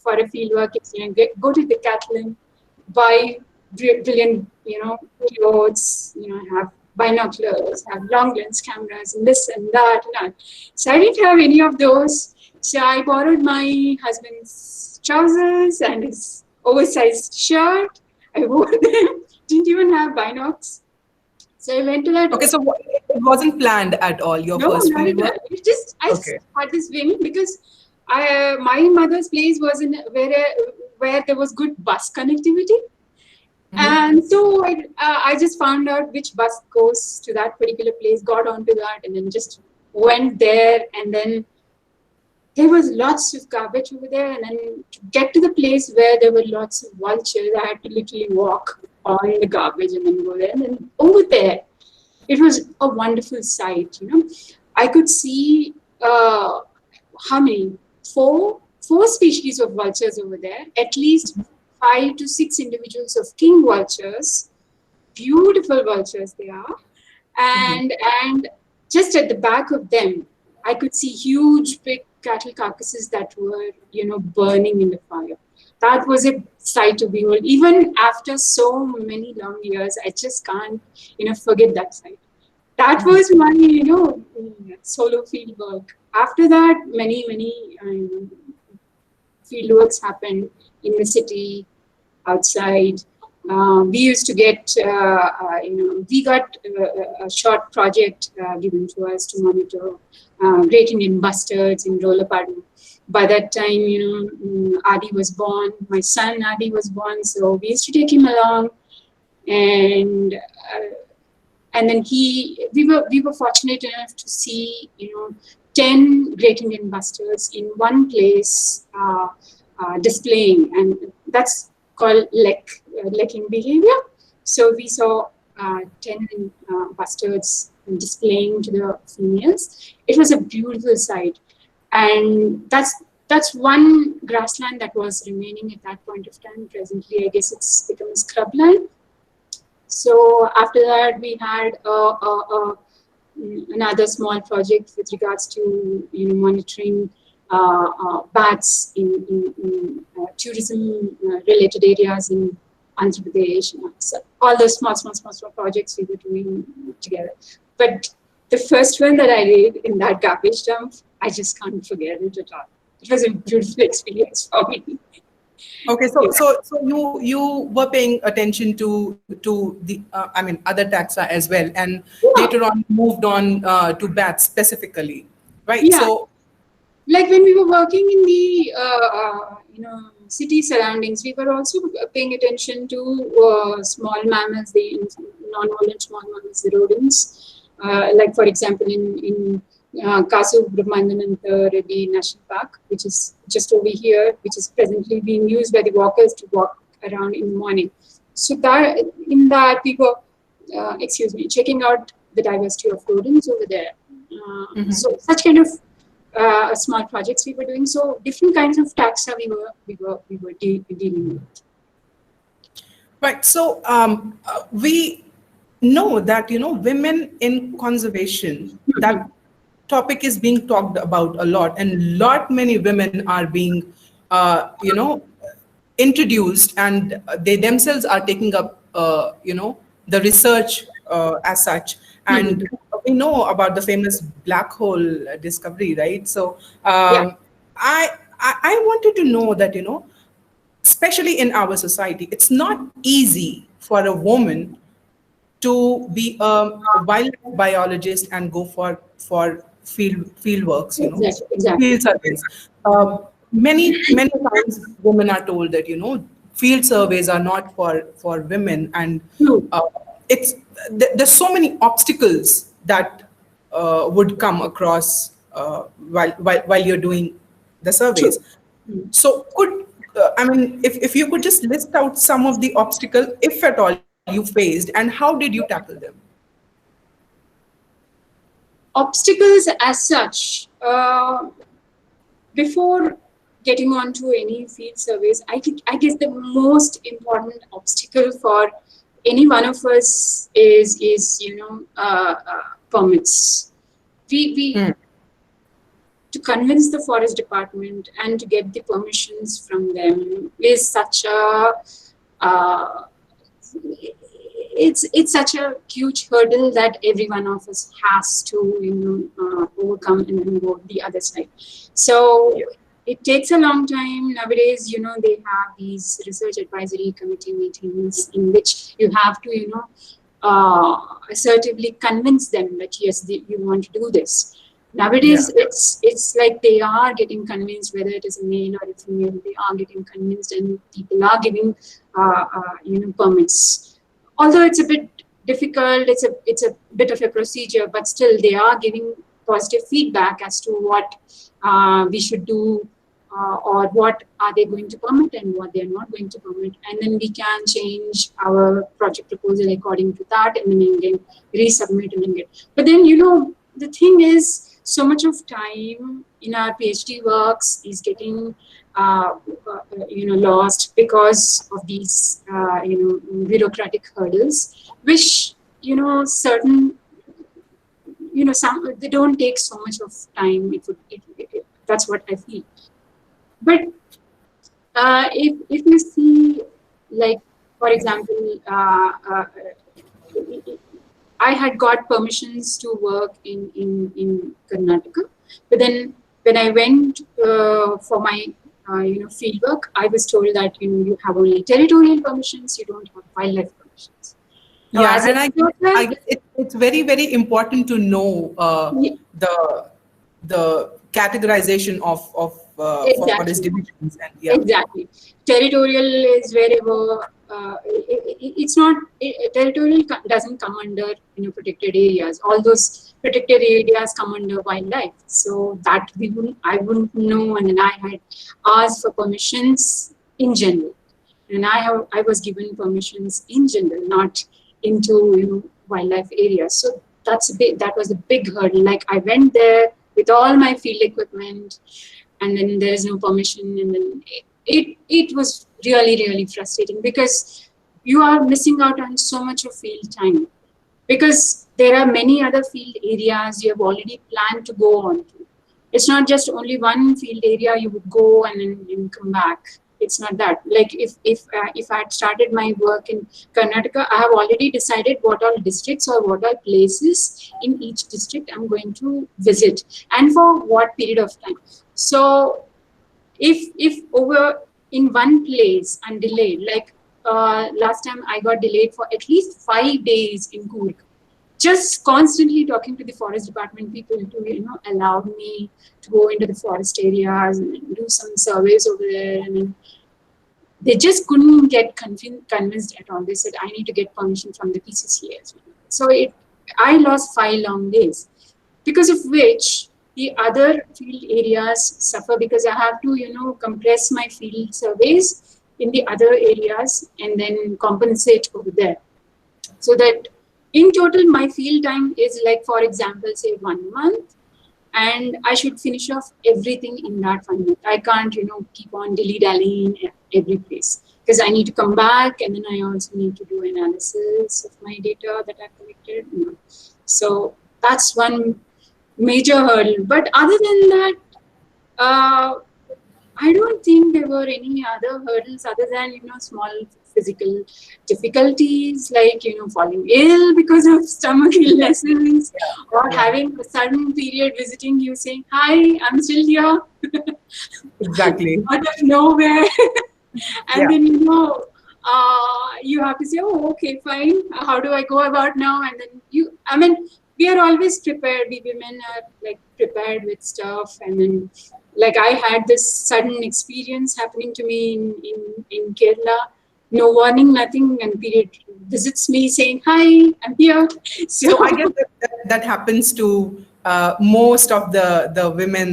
for a field work is, go to the Decathlon, buy brilliant, clothes, have binoculars, have long lens cameras, and this and that and that. So I didn't have any of those. So I borrowed my husband's trousers and his oversized shirt. I wore them. Didn't even have binocs. So I went to that. Okay, so it wasn't planned at all, your No, first not field at all. work? It just, I had this whim because my mother's place was in where there was good bus connectivity. And so I just found out which bus goes to that particular place, got onto that, and then just went there. And then there was lots of garbage over there. And then to get to the place where there were lots of vultures, I had to literally walk on the garbage and then go there. And then over there, it was a wonderful sight. I could see how many? Four species of vultures over there, at least 5 to 6 individuals of king vultures, beautiful vultures they are, and just at the back of them, I could see huge big cattle carcasses that were, burning in the fire. That was a sight to behold. Even after so many long years, I just can't, forget that sight. That was my, solo field work. After that, many field works happened in the city, outside. We used to get, we got a short project given to us to monitor Great Indian bustards in Rolapadu. By that time, Adi was born. My son Adi was born, so we used to take him along, and then we were fortunate enough to see 10 Great Indian bustards in one place displaying, and that's called lekking behavior. So we saw 10 bustards displaying to the females. It was a beautiful sight, and that's one grassland that was remaining at that point of time. Presently, I guess it's become a scrubland. So after that, we had another small project with regards to monitoring bats in tourism related areas in Andhra Pradesh. So all those small projects we were doing together. But the first one that I did in that garbage dump, I just can't forget it at all. It was a beautiful experience for me. Okay, so you were paying attention to the other taxa as well, and later on moved on to bats specifically, right? Yeah. So, like when we were working in the city surroundings, we were also paying attention to small mammals, the non-violent small mammals, the rodents. Like for example, in Kasu Brahmanananta Reddy National Park, which is just over here, which is presently being used by the walkers to walk around in the morning. So that we were, checking out the diversity of rodents over there. So such kind of small projects we were doing. So different kinds of taxa we were dealing with. Right. So we know that women in conservation, that topic is being talked about a lot, and many women are being introduced, and they themselves are taking up the research as such. And we know about the famous black hole discovery, right? So I wanted to know that especially in our society, it's not easy for a woman to be a wildlife biologist and go for field works, Exactly. field surveys. Many times women are told that field surveys are not for women, and there's so many obstacles that would come across while you're doing the surveys. So if you could just list out some of the obstacles, if at all you faced, and how did you tackle them? Obstacles as such, before getting on to any field surveys, I guess the most important obstacle for any one of us is permits. to convince the forest department and to get the permissions from them is such a uh, it's such a huge hurdle that every one of us has to overcome and then go the other side. So it takes a long time nowadays. They have these research advisory committee meetings in which you have to assertively convince them that yes, you want to do this. Nowadays, it's like they are getting convinced, whether it is a male or a female, they are getting convinced, and people are giving permits. Although it's a bit difficult, it's a bit of a procedure, but still they are giving positive feedback as to what we should do, or what are they going to permit and what they are not going to permit, and then we can change our project proposal according to that, and then again resubmit and then get. But then the thing is, so much of time in our PhD works is getting lost because of these bureaucratic hurdles, which certain some they don't take so much of time. That's what I feel. But if you see, like for example, I had got permissions to work in Karnataka, but then when I went for my field work, I was told that you have only territorial permissions, you don't have wildlife permissions. Now, Yeah, and I guess it's very, very important to know the categorization of forest exactly. divisions, and Exactly. Territorial is wherever it's not territorial doesn't come under protected areas. All those protected areas come under wildlife. So that I wouldn't know, and then I had asked for permissions in general, and I was given permissions in general, not into wildlife areas. So that was a big hurdle. Like I went there with all my field equipment, and then there's no permission, and then it was really frustrating, because you are missing out on so much of field time, because there are many other field areas you have already planned to go on to. It's not just only one field area you would go and then come back. It's not that. Like if I had started my work in Karnataka, I have already decided what all districts or what all places in each district I'm going to visit and for what period of time. So if over in one place I'm delayed, like last time I got delayed for at least 5 days in Coorg, just constantly talking to the forest department people to allow me to go into the forest areas and do some surveys over there, and they just couldn't get convinced at all. They said I need to get permission from the PCCA as well. So I lost 5 long days, because of which the other field areas suffer, because I have to compress my field surveys in the other areas and then compensate over there, so that in total my field time is, like for example, say 1 month, and I should finish off everything in that 1 month. I can't keep on dilly-dallying every place, because I need to come back, and then I also need to do analysis of my data that I've collected. So that's one major hurdle. But other than that, I don't think there were any other hurdles other than small physical difficulties, like falling ill because of stomach illnesses, or having a sudden period visiting you saying, "Hi, I'm still here," exactly. out of nowhere, and Yeah. then you have to say, "Oh, okay, fine. How do I go about now?" And then I mean, we are always prepared. We women are like prepared with stuff, and then like I had this sudden experience happening to me in Kerala. No warning, nothing, and period visits me saying, "Hi, I'm here." So I So guess that happens to most of the women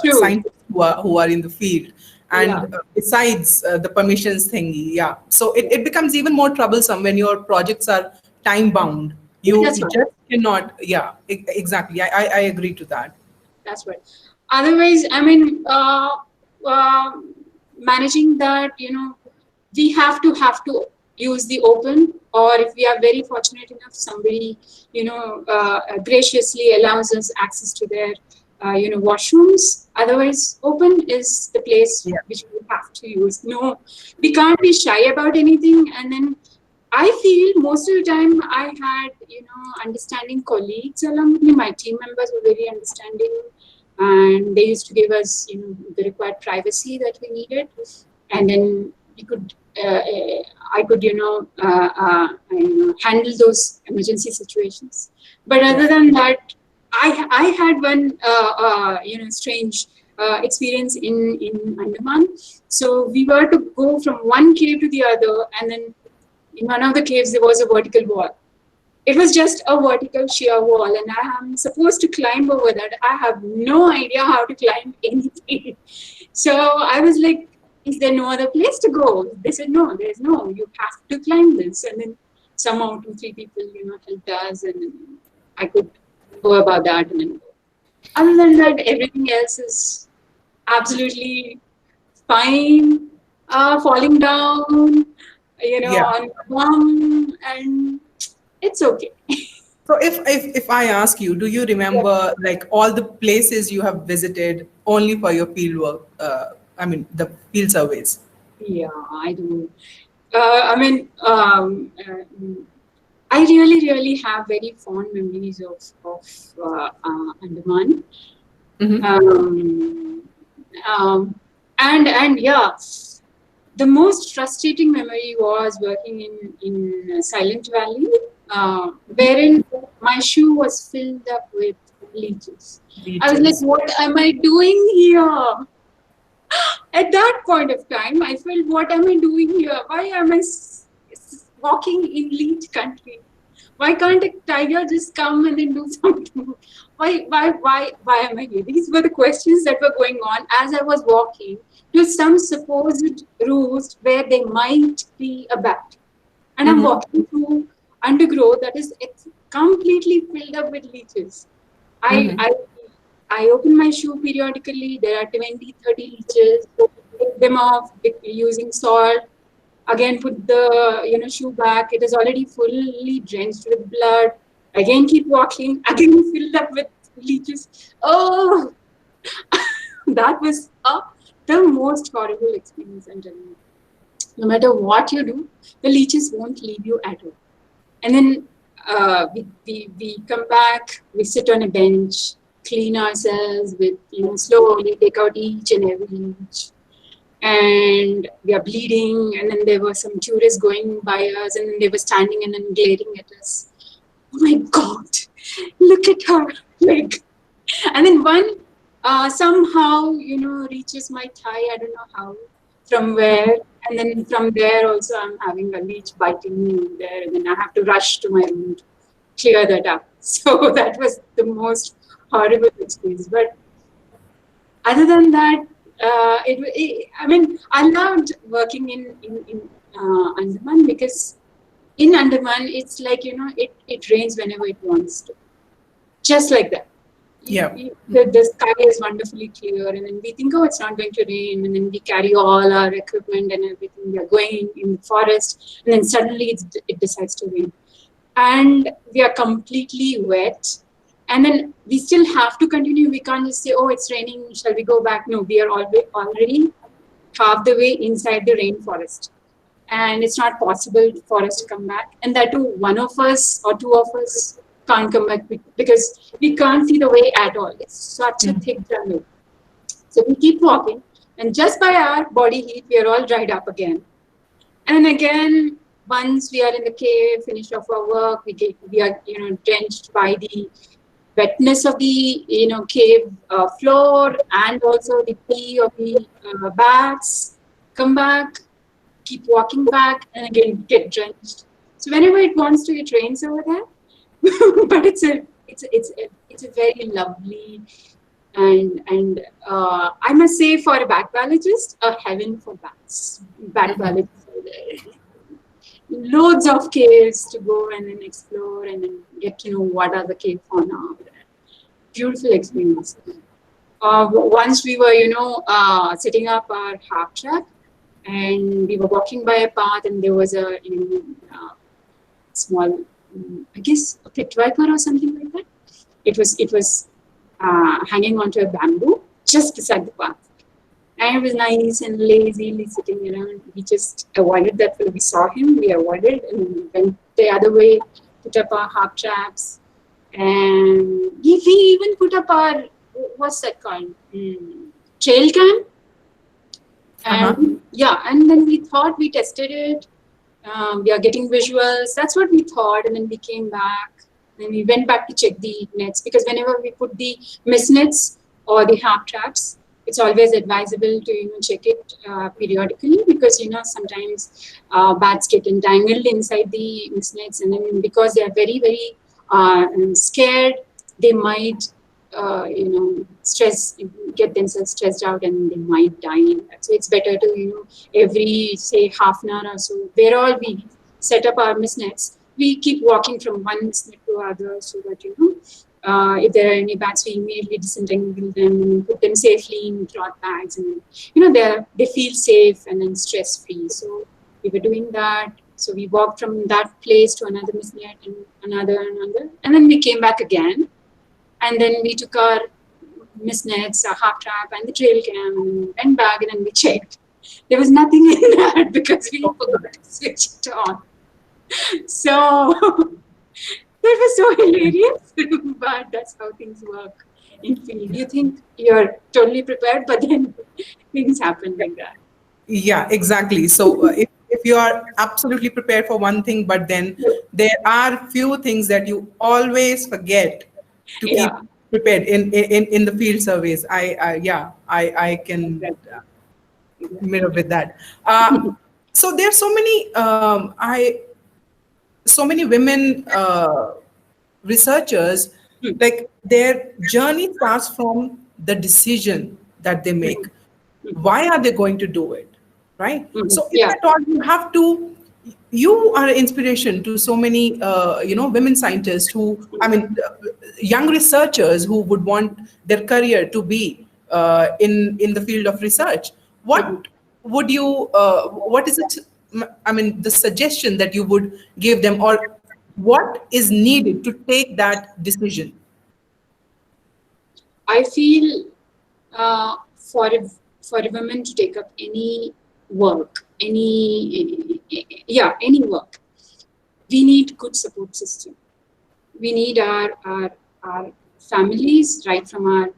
true, scientists who are in the field. yeah, And besides the permissions thingy, yeah. So it becomes even more troublesome when your projects are time bound. that's You right. just cannot. Yeah, exactly. I agree to that. That's right. Otherwise, I mean, uh, managing that, we have to use the open, or if we are very fortunate enough, somebody, graciously allows us access to their washrooms. Otherwise, open is the place Yeah. which we have to use. No, we can't be shy about anything. And then I feel most of the time I had, understanding colleagues along with me. My team members were very understanding, and they used to give us, the required privacy that we needed, and then we could, I could, handle those emergency situations. But Yeah. other than that, I had one, strange experience in Andaman. So we were to go from one cave to the other, and then in one of the caves there was a vertical wall. It was just a vertical sheer wall, and I am supposed to climb over that. I have no idea how to climb anything. So I was like, is there no other place to go? They said, no, there's no, you have to climb this. And then somehow 2, 3 people, helped us, and then I could go about that and then go. Other than that, everything else is absolutely fine. Falling down, Yeah. on a bum, and it's okay. So if I ask you, do you Yeah, remember like all the places you have visited only for your field work? I mean, the field surveys. yeah, I do. I mean, I really, really have very fond memories of Andaman. Mm-hmm. Um, and yeah, the most frustrating memory was working in Silent Valley, wherein my shoe was filled up with leeches. I was like, Beaches. what am I doing here? At that point of time, I felt, what am I doing here? Why am I walking in leech country? Why can't a tiger just come and then do something? Why am I here? These were the questions that were going on as I was walking to some supposed roost where there might be a bat. And I'm Mm-hmm. walking through undergrowth that is completely filled up with leeches. I, Mm-hmm. I I open my shoe periodically. There are 20, 30 leeches. Take them off using salt. Again, put the shoe back. It is already fully drenched with blood. Again, keep walking. Again, filled up with leeches. Oh, that was the most horrible experience. I'm telling you. No matter what you do, the leeches won't leave you at all. And then we come back, we sit on a bench, clean ourselves with, slowly take out each and every leech. And we are bleeding. And then there were some tourists going by us, and then they were standing and then glaring at us. Oh my God, look at her. Like, and then one somehow, reaches my thigh. I don't know how, from where. And then from there also, I'm having a leech biting me there. And then I have to rush to my room to clear that up. So that was the most horrible experience. But other than that, I mean, I loved working in Andaman, because in Andaman, it's like, it rains whenever it wants to. Just like that. Yeah. The sky is wonderfully clear, and then we think, oh, it's not going to rain, and then we carry all our equipment and everything. We are going in the forest, and then suddenly it decides to rain, and we are completely wet, and then we still have to continue. We can't just say, oh, it's raining, shall we go back? No, we are already half the way inside the rainforest, and it's not possible for us to come back. And that too, one of us or two of us can't come back because we can't see the way at all. It's such a thick jungle. So we keep walking, and just by our body heat, we are all dried up again. And again, once we are in the cave, finish off our work, we are drenched by the wetness of the cave floor, and also the pee of the bats. Come back, keep walking back, and again get drenched. So whenever it wants to, it rains over there. But it's a very lovely, and I must say, for a bat biologist, a heaven for bats. Bat biologists are there. Loads of caves to go and then explore and then get to know what are the cave fauna out there. Beautiful experience. Once we were, setting up our half track, and we were walking by a path, and there was a small, I guess, a pit viper or something like that. It was hanging onto a bamboo just beside the path. And it was nice and lazily sitting around. We just avoided that when we saw him. We avoided and went the other way, put up our harp traps. And we even put up our, what's that called? Trail cam. Uh-huh. And yeah, and then we thought we tested it. We are getting visuals. That's what we thought. And then we came back. And we went back to check the nets because whenever we put the mist nets or the harp traps, it's always advisable to check it periodically because sometimes bats get entangled inside the mist nets, and then because they are very very scared, they might stress get themselves stressed out and they might die in that. So it's better to every say half an hour or so, where all we set up our mist nets, we keep walking from one mist net to other so that if there are any bats, we immediately disentangle them and put them safely in cloth bags, and they feel safe and then stress free. So we were doing that. So we walked from that place to another mist net and another, and then we came back again. And then we took our mist nets, our harp trap, and the trail cam, and went back, and then we checked. There was nothing in that because we forgot to switch it on. So that was so hilarious, but that's how things work in field. You think you're totally prepared, but then things happen like that. Yeah, exactly. So if you are absolutely prepared for one thing, but then there are few things that you always forget to keep Yeah, prepared in the field surveys. I can exactly. mirror Exactly. with that. So there are so many women researchers, Hmm. like their journey starts from the decision that they Hmm. make. Hmm. Why are they going to do it, right? Hmm. So if Yeah. at all you are an inspiration to so many women scientists who, I mean, young researchers who would want their career to be in the field of research. Hmm. What would you what is it, I mean, the suggestion that you would give them, or what is needed to take that decision? I feel for a woman to take up any work, any work, we need good support system. We need our families, right from our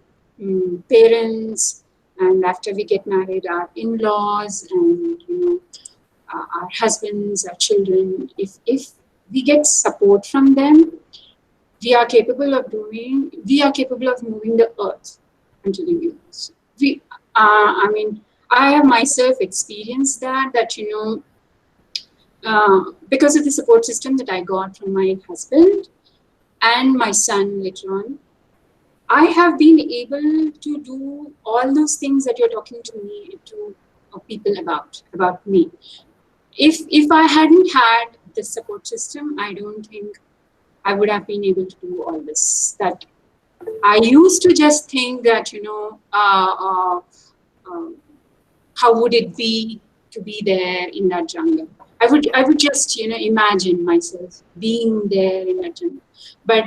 parents, and after we get married, our in-laws, and our husbands, our children. If we get support from them, we are capable of moving the earth unto the universe. I mean, I have myself experienced that because of the support system that I got from my husband and my son later on, I have been able to do all those things that you're talking to me to people about me. If I hadn't had this support system, I don't think I would have been able to do all this. That I used to just think that um, how would it be to be there in that jungle. I would just imagine myself being there in that jungle. But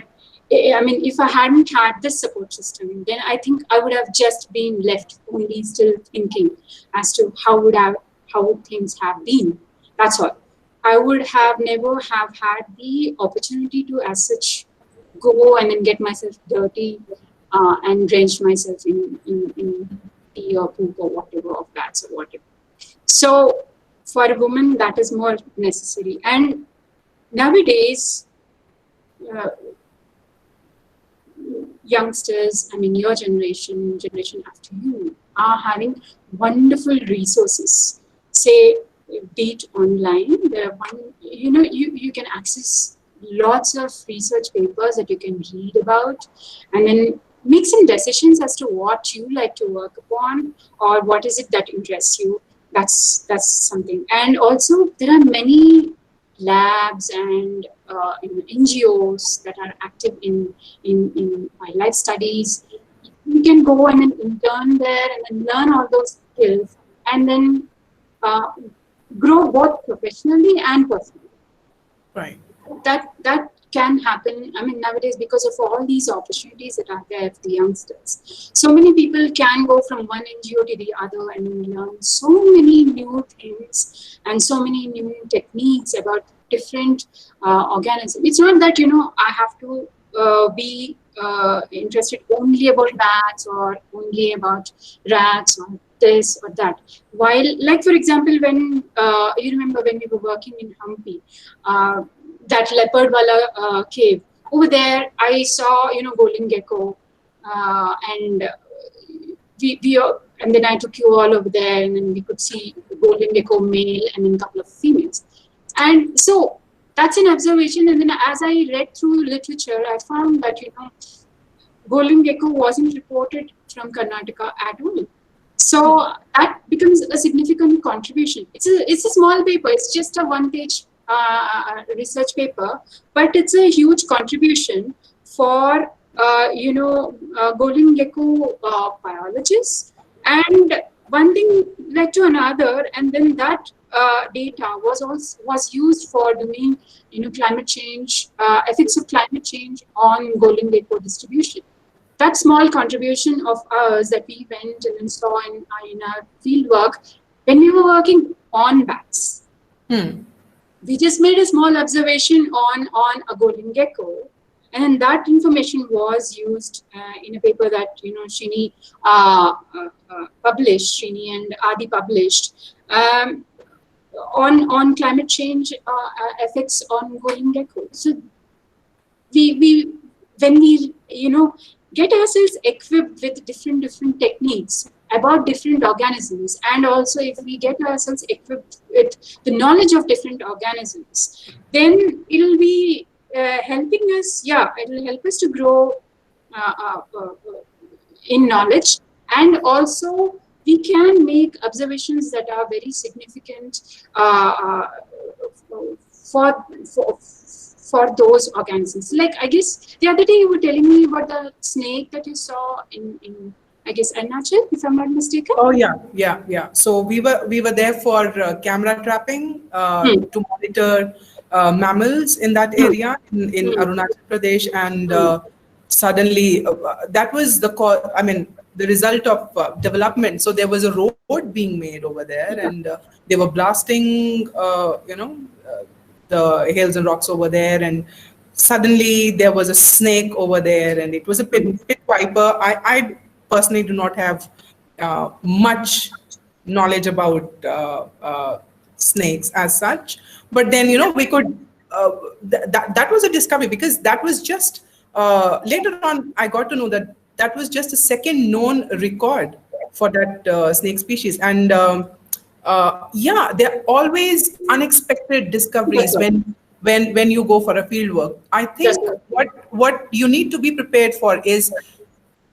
I mean, if I hadn't had this support system, then I think I would have just been left only still thinking as to how would things have been. That's all. I would have never have had the opportunity to as such go and then get myself dirty and drench myself in tea or poop or whatever of that or whatever. So for a woman, that is more necessary. And nowadays, uh, youngsters, I mean your generation after you, are having wonderful resources. Say, be it online, there are you can access lots of research papers that you can read about, and then make some decisions as to what you like to work upon or what is it that interests you. That's something. And also there are many labs and NGOs that are active in wildlife studies. You can go and then intern there and then learn all those skills and then grow both professionally and personally. Right. That can happen. I mean, nowadays, because of all these opportunities that are there for the youngsters, so many people can go from one NGO to the other and learn so many new things and so many new techniques about different organisms. It's not that, I have to be interested only about bats or only about rats or this or that. While, like, for example, when you remember when we were working in Hampi, uh, that leopard wala cave. Over there, I saw, golden gecko, and and then I took you all over there, and then we could see the golden gecko male and then a couple of females. And so that's an observation. And then as I read through literature, I found that, golden gecko wasn't reported from Karnataka at all. So that becomes a significant contribution. It's a small paper. It's just a one-page research paper, but it's a huge contribution for golden gecko biologists. And one thing led to another, and then that data was used for doing climate change, effects of climate change on golden gecko distribution. That small contribution of ours that we went and then saw in our field work when we were working on bats. We just made a small observation on a golden gecko, and that information was used in a paper that Srini published, Srini and Adi published on climate change effects on golden gecko. So we when we get ourselves equipped with different techniques about different organisms, and also if we get ourselves equipped with the knowledge of different organisms, then it'll be helping us. Yeah, it'll help us to grow in knowledge, and also we can make observations that are very significant for those organisms. Like, I guess the other day you were telling me about the snake that you saw in I guess Arunachal, if I'm not mistaken. Oh yeah. So we were there for camera trapping to monitor mammals in that area in Arunachal Pradesh, and suddenly that was the result of development. So there was a road being made over there, and they were blasting the hills and rocks over there, and suddenly there was a snake over there, and it was a pit viper. I personally do not have much knowledge about snakes as such, but then we could that was a discovery, because that was just later on I got to know that that was just a second known record for that snake species. And there are always unexpected discoveries when you go for a field work. I think what you need to be prepared for is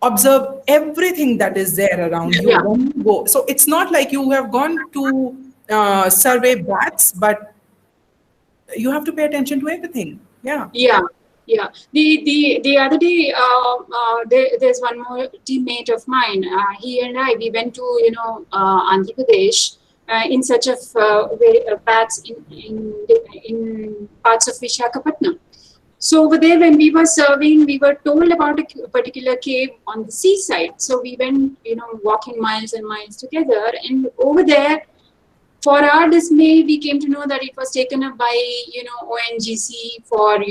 observe everything that is there around you when you go. So it's not like you have gone to survey bats, but you have to pay attention to everything. Yeah. The other day, there's one more teammate of mine. He and we went to Andhra Pradesh in search of bats in parts of Vishakhapatnam. So over there, when we were serving, we were told about a particular cave on the seaside. So we went, walking miles and miles together. And over there, for our dismay, we came to know that it was taken up by, ONGC for,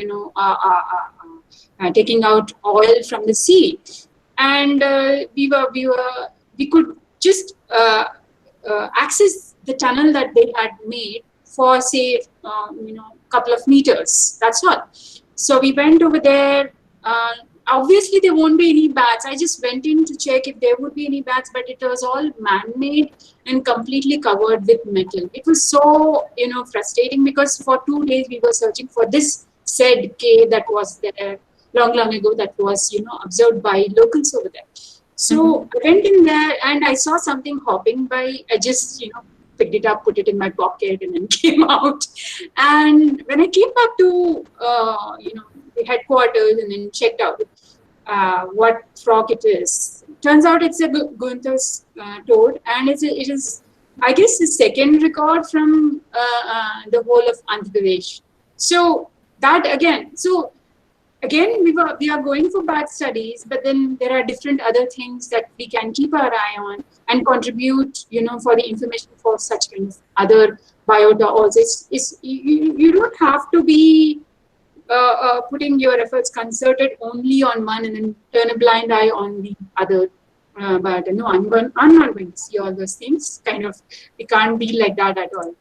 taking out oil from the sea. And we could just access the tunnel that they had made for, say, couple of meters. That's all. So we went over there. Obviously, there won't be any bats. I just went in to check if there would be any bats, but it was all man-made and completely covered with metal. It was so, frustrating, because for 2 days we were searching for this said cave that was there long ago, that was, observed by locals over there. So I went in there and I saw something hopping by. I just, picked it up, put it in my pocket, and then came out. And when I came back to, the headquarters and then checked out what frog it is, turns out it's a Gunther's toad, and it is, I guess, the second record from the whole of Andhra Pradesh. So that again. So again, we are going for bad studies, but then there are different other things that we can keep our eye on and contribute, for the information for such kind of other biota also. You don't have to be putting your efforts concerted only on one and then turn a blind eye on the other. But no, I'm not going to see all those things. Kind of, we can't be like that at all.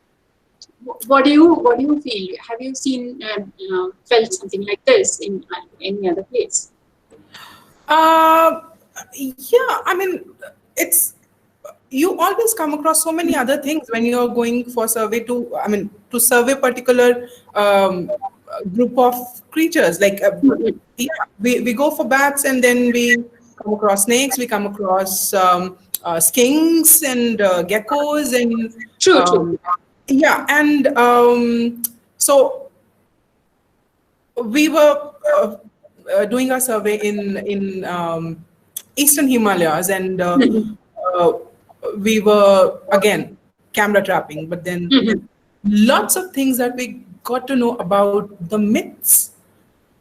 What do you feel? Have you seen, felt something like this in any other place? Yeah, I mean, it's you always come across so many other things when you're going for survey to, I mean, to survey particular group of creatures. Like, yeah, we go for bats and then we come across snakes, we come across skinks and geckos and True. yeah, and so we were doing a survey in Eastern Himalayas, and uh, we were again camera trapping, but then lots of things that we got to know about the myths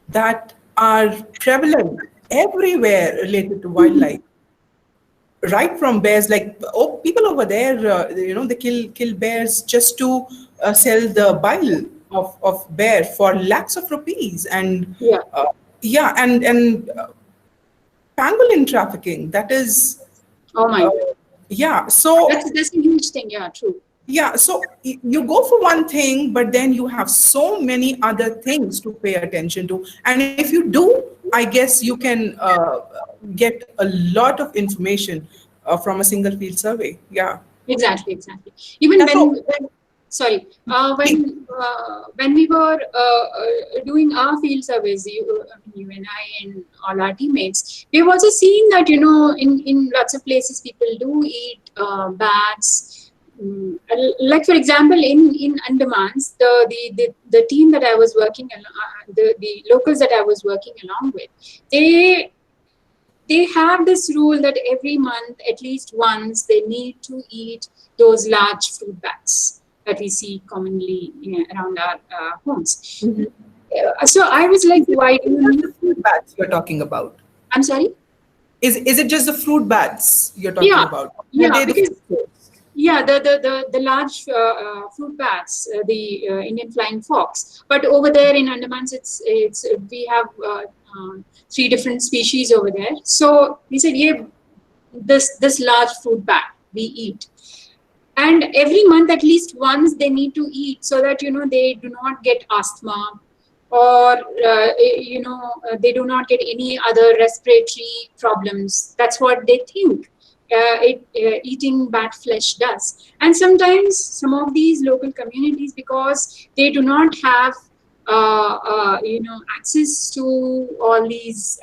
that are prevalent everywhere related to wildlife. Right from bears, like, oh, people over there, they kill bears just to sell the bile of bear for lakhs of rupees, and Yeah. yeah, and pangolin trafficking. That is, Oh my. uh, yeah. So That's a huge thing. Yeah, true. yeah, so you go for one thing, but then you have so many other things to pay attention to. And if you do, I guess you can get a lot of information from a single field survey. Yeah. Exactly. Even Yeah, so sorry, when we were doing our field surveys, you and I and all our teammates, we've also seen that in lots of places people do eat bats. Like for example, in Andamans, the team that I was working, the locals that I was working along with, they have this rule that every month, at least once, they need to eat those large fruit bats that we see commonly around our homes. So I was like, why do you just need? the fruit bats you're talking about. I'm sorry? Is it just the fruit bats you're talking Yeah, about? Are yeah, they the because fruit? yeah, the large fruit bats, the Indian flying fox. But over there in Andamans, it's we have three different species over there. So we said, yeah, this large fruit bat we eat, and every month at least once they need to eat so that they do not get asthma, or they do not get any other respiratory problems. That's what they think eating bat flesh does. And sometimes some of these local communities, because they do not have access to all these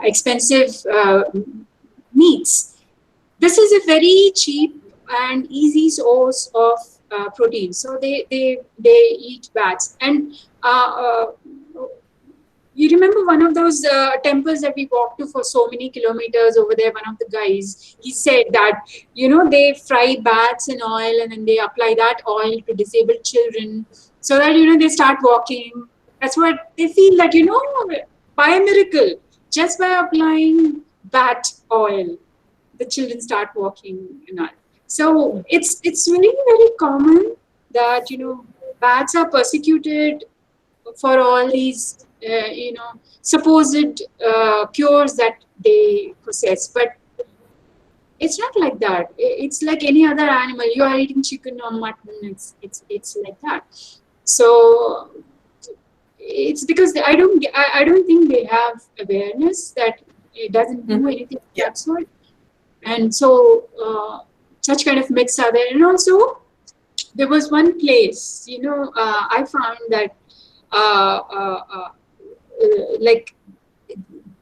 expensive meats, this is a very cheap and easy source of protein. So they eat bats. And you remember one of those temples that we walked to for so many kilometers over there? One of the guys, he said that, they fry bats in oil and then they apply that oil to disabled children so that, they start walking. That's what they feel, that, by a miracle, just by applying bat oil, the children start walking and all. So it's really very common that, bats are persecuted for all these supposed cures that they possess. But it's not like that. It's like any other animal. You are eating chicken or mutton. It's like that. So it's because I don't think they have awareness that it doesn't do anything of that sort. And so such kind of myths are there. And also there was one place, I found that like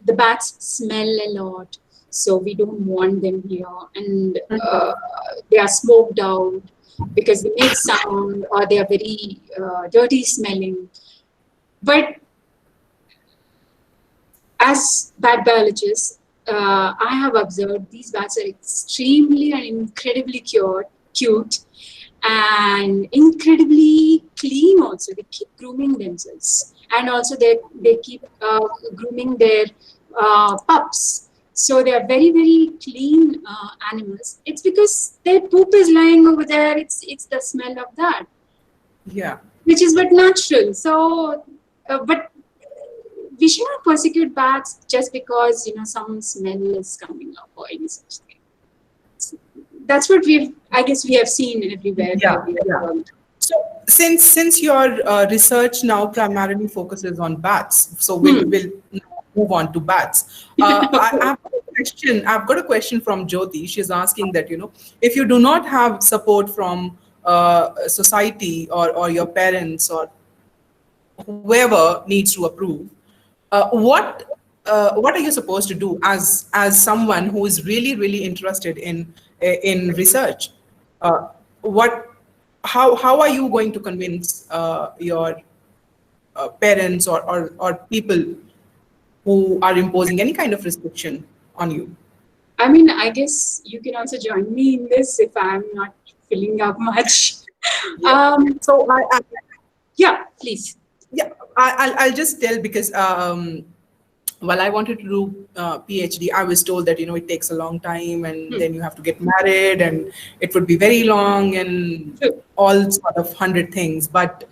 the bats smell a lot, so we don't want them here, and they are smoked out because they make sound or they are very dirty smelling. But as bat biologists, I have observed these bats are extremely and incredibly cute and incredibly clean also. They keep grooming themselves, and also they keep grooming their pups. So they are very, very clean animals. It's because their poop is lying over there. It's the smell of that, Yeah. which is but natural. So, but we should not persecute bats just because some smell is coming up or any such thing. That's what I guess we have seen everywhere Yeah, where we have yeah. worked. So since your research now primarily focuses on bats, so we'll Hmm. we'll now move on to bats. Okay. I've got a question. I've got a question from Jyoti. She's asking that if you do not have support from society or your parents or whoever needs to approve, what are you supposed to do as someone who is really interested in research? What how are you going to convince your parents or people who are imposing any kind of restriction on you? I mean, I guess you can also join me in this if I'm not filling up much. Yeah. Um, So yeah, please. yeah, I'll just tell because while I wanted to do PhD, I was told that it takes a long time, and Hmm. then you have to get married, and it would be very long, and True. all sort of 100 things. But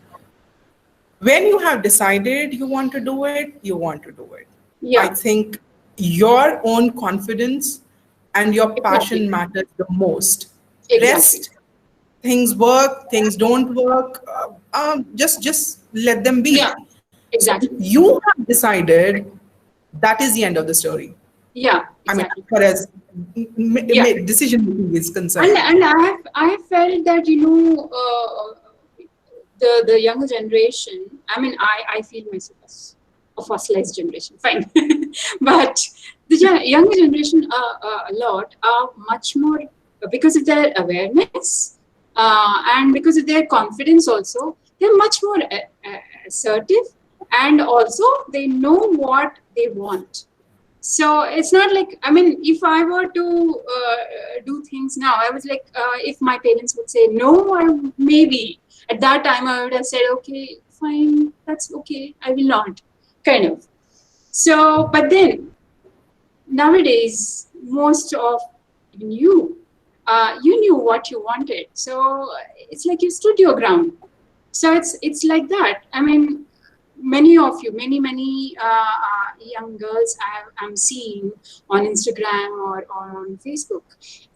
when you have decided you want to do it, you want to do it. I Yeah, think your own confidence and your exactly. passion matters the most. Exactly. Rest, things work, things don't work, just let them Yeah, be. So exactly. you have decided, that is the end of the story. Yeah, I mean, exactly. as far as Yeah. decision making is And concerned. and I have felt that the younger generation. I mean, I feel myself as a fossilized generation. Fine, but the younger generation a lot are much more because of their awareness and because of their confidence. Also, they're much more assertive, and also they know what they want. So it's not like, I mean, if I were to do things now, I was like, if my parents would say no, or maybe at that time I would have said, okay, fine, that's okay, I will not, kind of. So, but then nowadays, most of you, you knew what you wanted. So it's like you stood your ground. So it's like that. I mean, many of you, many young girls I'm seeing on Instagram or on Facebook,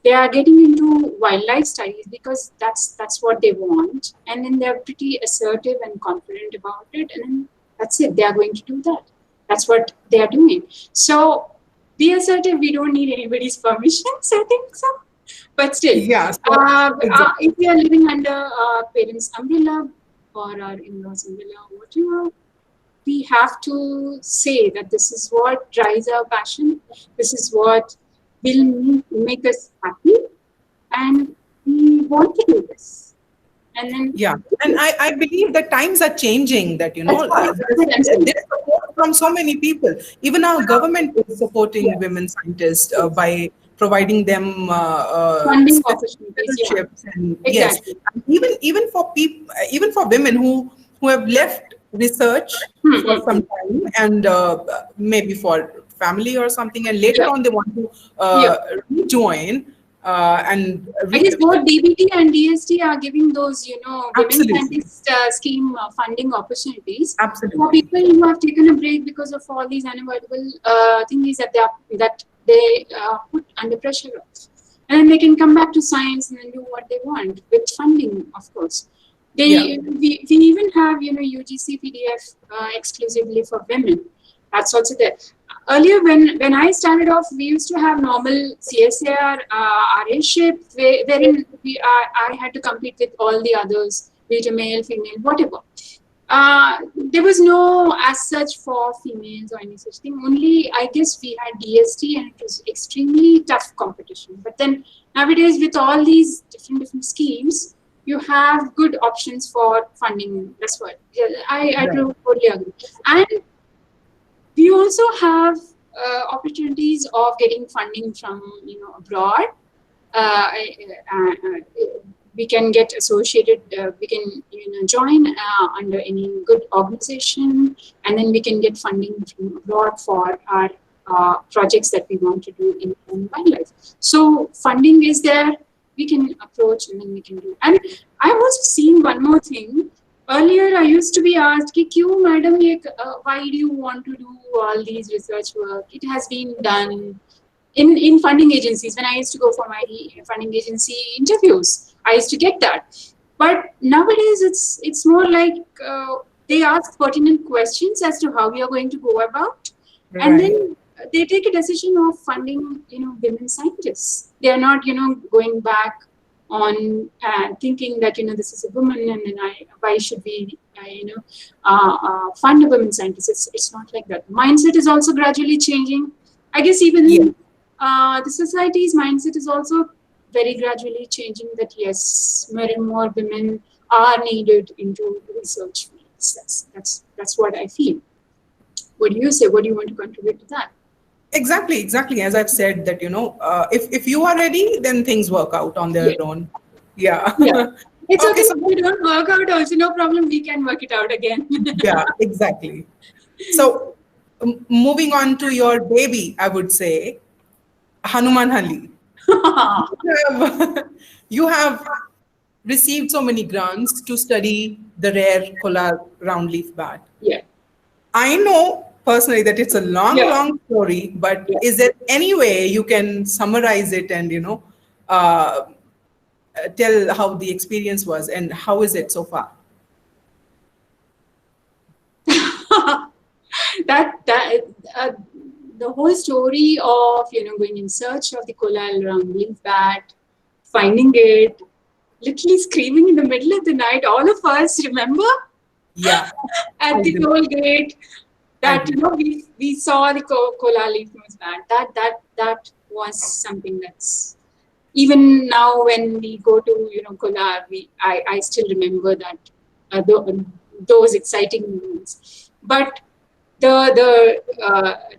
they are getting into wildlife studies because that's what they want, and then they're pretty assertive and confident about it, and then that's it. They are going to do that. That's what they are doing. So be assertive. We don't need anybody's permissions. I think so, but still, Yeah, so exactly. if we are living under parents' umbrella or our in-laws' umbrella, whatever, we have to say that this is what drives our passion, this is what will make us happy, and we want to do this. And then, Yeah, and I believe that times are changing. That that's what I'm saying. there's support from so many people. Even our government is supporting Yeah, women scientists yes. by providing them Funding opportunities, yeah, scholarships, and yes, exactly. and even for people, even for women who have left research Hmm, for hmm, hmm. some time, and maybe for family or something, and later Yeah, on they want to yeah. rejoin and I guess both DBT and DST are giving those, women absolutely, scientist scheme funding opportunities for absolutely. people who have taken a break because of all these unavoidable things that they put under pressure of. And then they can come back to science and then do what they want with funding, of course. Yeah. We even have, UGC PDF exclusively for women. That's also there. Earlier, when I started off, we used to have normal CSAR, RA ship, wherein I had to compete with all the others, be it a male, female, whatever. There was no as such for females or any such thing. Only I guess we had DST, and it was extremely tough competition. But then nowadays, with all these different schemes, you have good options for funding. That's what, yeah, I Right. totally agree. And we also have opportunities of getting funding from abroad. Uh, we can get associated, we can join under any good organization, and then we can get funding from abroad for our projects that we want to do in wildlife. So funding is there, we can approach and then we can do. And I was seeing one more thing. Earlier, I used to be asked, कि क्यों madam, why do you want to do all these research work? It has been done in funding agencies. When I used to go for my funding agency interviews, I used to get that. But nowadays, it's more like they ask pertinent questions as to how we are going to go about, and then they take a decision of funding, women scientists. They are not, going back on thinking that this is a woman and then why should we fund a women scientist. It's not like that. Mindset is also gradually changing. I guess even the society's mindset is also very gradually changing, that yes, more and more women are needed into research fields. That's what I feel. What do you say? What do you want to contribute to that? Exactly. As I've said, that if you are ready, then things work out on their own. Yeah. It's okay. So if we don't work out, also no problem. We can work it out again. Yeah, exactly. So moving on to your baby, I would say Hanuman Hali. You have received so many grants to study the rare kolar roundleaf bat. Yeah. I know personally that it's a long story, but is there any way you can summarize it and, tell how the experience was and how is it so far? The whole story of going in search of the kolar roundleaf bat, finding it, literally screaming in the middle of the night, all of us remember? Yeah. At the toll gate, that we saw the kolar leaf nose bat. That was something that's, even now when we go to kolar, I still remember that those exciting moments. But the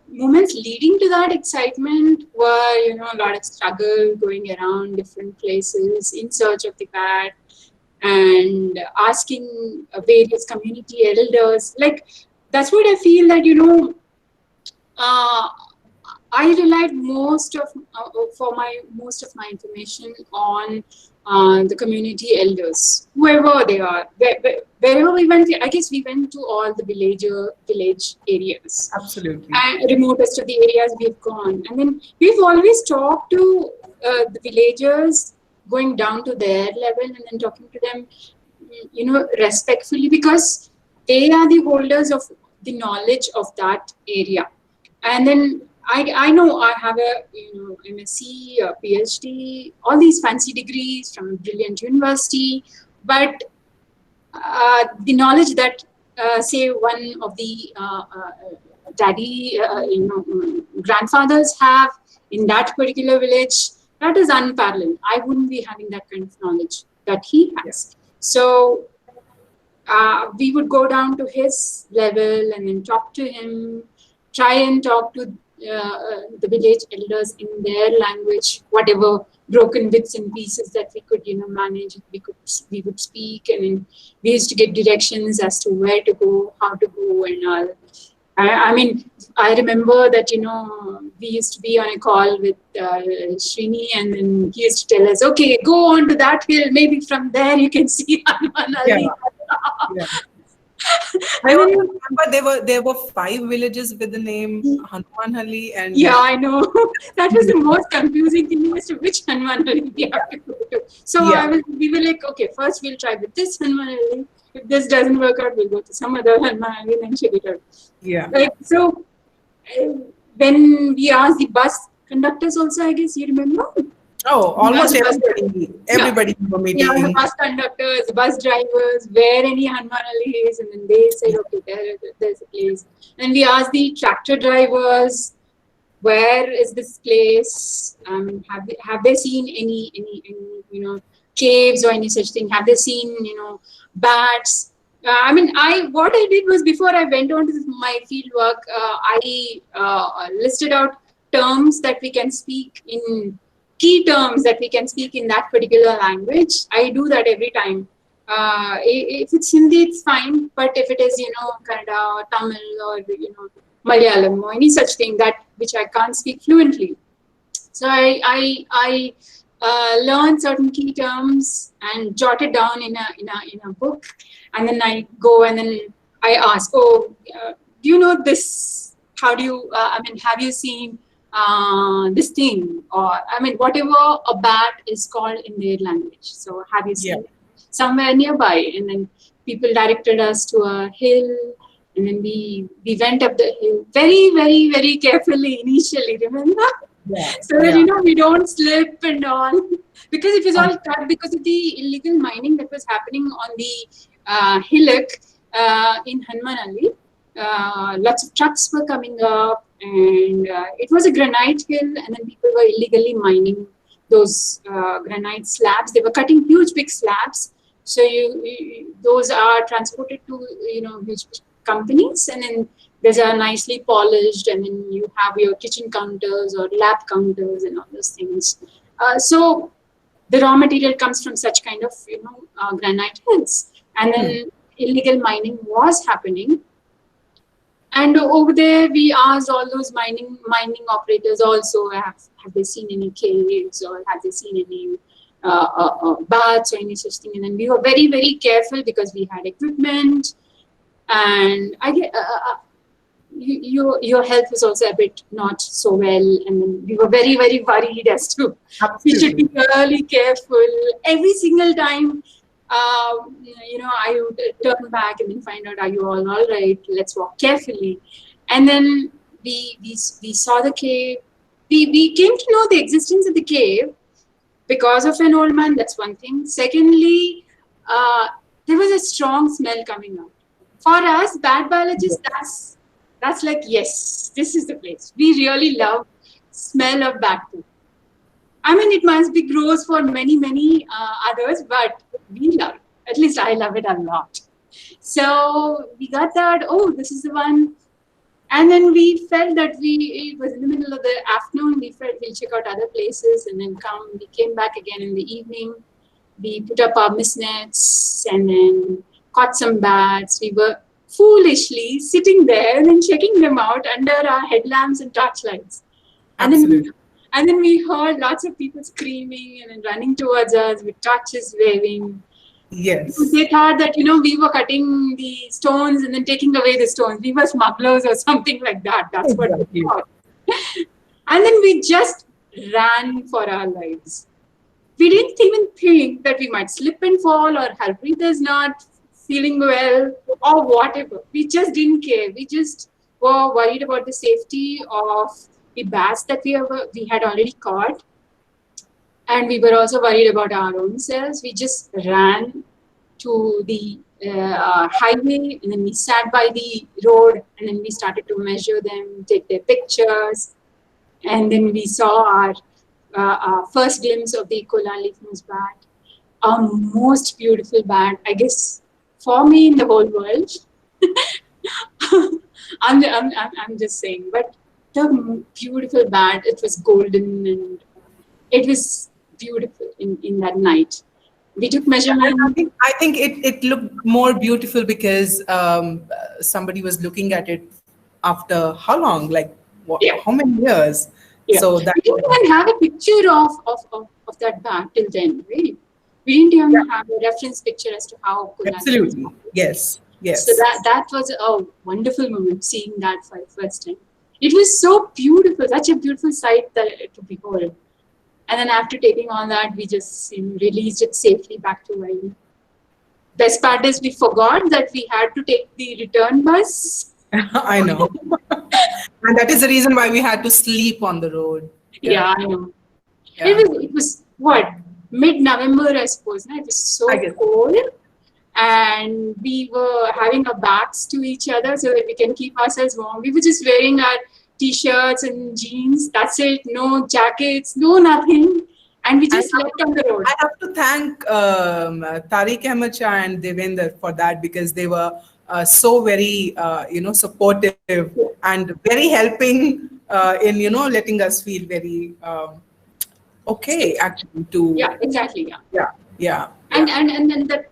moments leading to that excitement were a lot of struggle, going around different places in search of the bat and asking various community elders. Like, that's what I feel, that I relied most of my information on the community elders, whoever they are. Wherever we went, I guess we went to all the village areas. Absolutely. And remotest of the areas we've gone. And then we've always talked to the villagers, going down to their level and then talking to them, respectfully, because they are the holders of the knowledge of that area. And then I know I have a MSc, a PhD, all these fancy degrees from a brilliant university, but the knowledge that say one of the grandfathers have in that particular village, that is unparalleled. I wouldn't be having that kind of knowledge that he has. So we would go down to his level and then talk to him, try and talk to the village elders in their language, whatever broken bits and pieces that we could manage, we would speak, and then we used to get directions as to where to go, how to go, and all. I mean, I remember that we used to be on a call with Srini, and then he used to tell us, okay, go on to that hill, maybe from there you can see Hanuman Ali. I remember there were 5 villages with the name Hanuman Ali, and I know that was the most confusing thing as to which Hanuman Ali we have to go to. So we were like, okay, first we'll try with this Hanuman Ali. If this doesn't work out, we'll go to some other Hanuman Ali and then check it out. Yeah. So when we asked the bus conductors also, I guess you remember. Oh, almost everybody in the meeting. Yeah, the bus conductors, the bus drivers, where any Hanuman Ali is, and then they said, okay, there's a place. And we asked the tractor drivers, where is this place? Have they seen any caves or any such thing? Have they seen bats? What I did was, before I went on to my field work, I listed out terms that we can speak in key terms that we can speak in that particular language, I do that every time. If it's Hindi, it's fine. But if it is, Kannada, Tamil, or Malayalam, or any such thing that which I can't speak fluently, so I learn certain key terms and jot it down in a book, and then I go and then I ask, oh, do you know this? How do you? I mean, have you seen this thing? Or I mean, whatever a bat is called in their language. So have you Yeah. seen it somewhere nearby? And then people directed us to a hill, and then we went up the hill very, very, very carefully initially. Remember? Yeah. So that Yeah. we don't slip and all, because it was Um, all cut because of the illegal mining that was happening on the hillock in Hanmanali. Lots of trucks were coming up, and it was a granite hill, and then people were illegally mining those granite slabs. They were cutting huge big slabs, so those are transported to huge companies, and then these are nicely polished, and then you have your kitchen counters or lab counters and all those things. So the raw material comes from such kind of granite hills, and hmm. then illegal mining was happening. And over there, we asked all those mining operators also, have they seen any caves, or have they seen any baths or any such thing? And then we were very, very careful because we had equipment, and I get your health was also a bit not so well, and then we were very, very worried as to we should be Absolutely. really careful every single time. I would turn back and then find out, are you all right? Let's walk carefully. And then we saw the cave. We came to know the existence of the cave because of an old man. That's one thing. Secondly, uh, there was a strong smell coming out. For us, bad biologists, that's like, yes, this is the place. We really love smell of bat poop. I mean, it must be gross for many, many others, but we love it. At least I love it a lot. So we got that. Oh, this is the one. And then we felt that it was in the middle of the afternoon. We felt we'll check out other places and then come. We came back again in the evening. We put up our mist nets and then caught some bats. We were foolishly sitting there and then checking them out under our headlamps and torchlights. And then Absolutely. and then we heard lots of people screaming and then running towards us with torches waving. Yes. They thought that, we were cutting the stones and then taking away the stones. We were smugglers or something like that. That's what we Exactly. thought. And then we just ran for our lives. We didn't even think that we might slip and fall, or her breather's not feeling well, or whatever. We just didn't care. We just were worried about the safety of the bats that we had already caught, and we were also worried about our own selves. We just ran to the highway, and then we sat by the road, and then we started to measure them, take their pictures, and then we saw our first glimpse of the Kola leaf nose bat, a most beautiful bat, I guess, for me in the whole world. I'm just saying, but the beautiful bat, it was golden and it was beautiful in that night. We took I measurement. think I think it looked more beautiful because somebody was looking at it after how long? Like Yeah, how many years? yeah. So that We didn't was even have a picture of that bat till then, right? We didn't yeah, even have a reference picture as to how Kulali was absolutely. born. Yes. So Yes. that was a wonderful moment, seeing that for the first time. It was so beautiful, such a beautiful sight to behold. And then after taking all that, we just released it safely back to Vaini. Best part is we forgot that we had to take the return bus. I know. And that is the reason why we had to sleep on the road. Yeah. Yeah, I know. Yeah. It was what, mid-November, I suppose. No? It was I so guess. cold, and we were having our backs to each other so that we can keep ourselves warm. We were just wearing our t-shirts and jeans. That's it. No jackets, no nothing, and we I just slept on the road. have to thank Tariq Ahmed Shah and Devender for that because they were so very, supportive and very helping in, letting us feel very Okay, actually, to Yeah, exactly. Yeah. yeah, yeah, and yeah. and and then that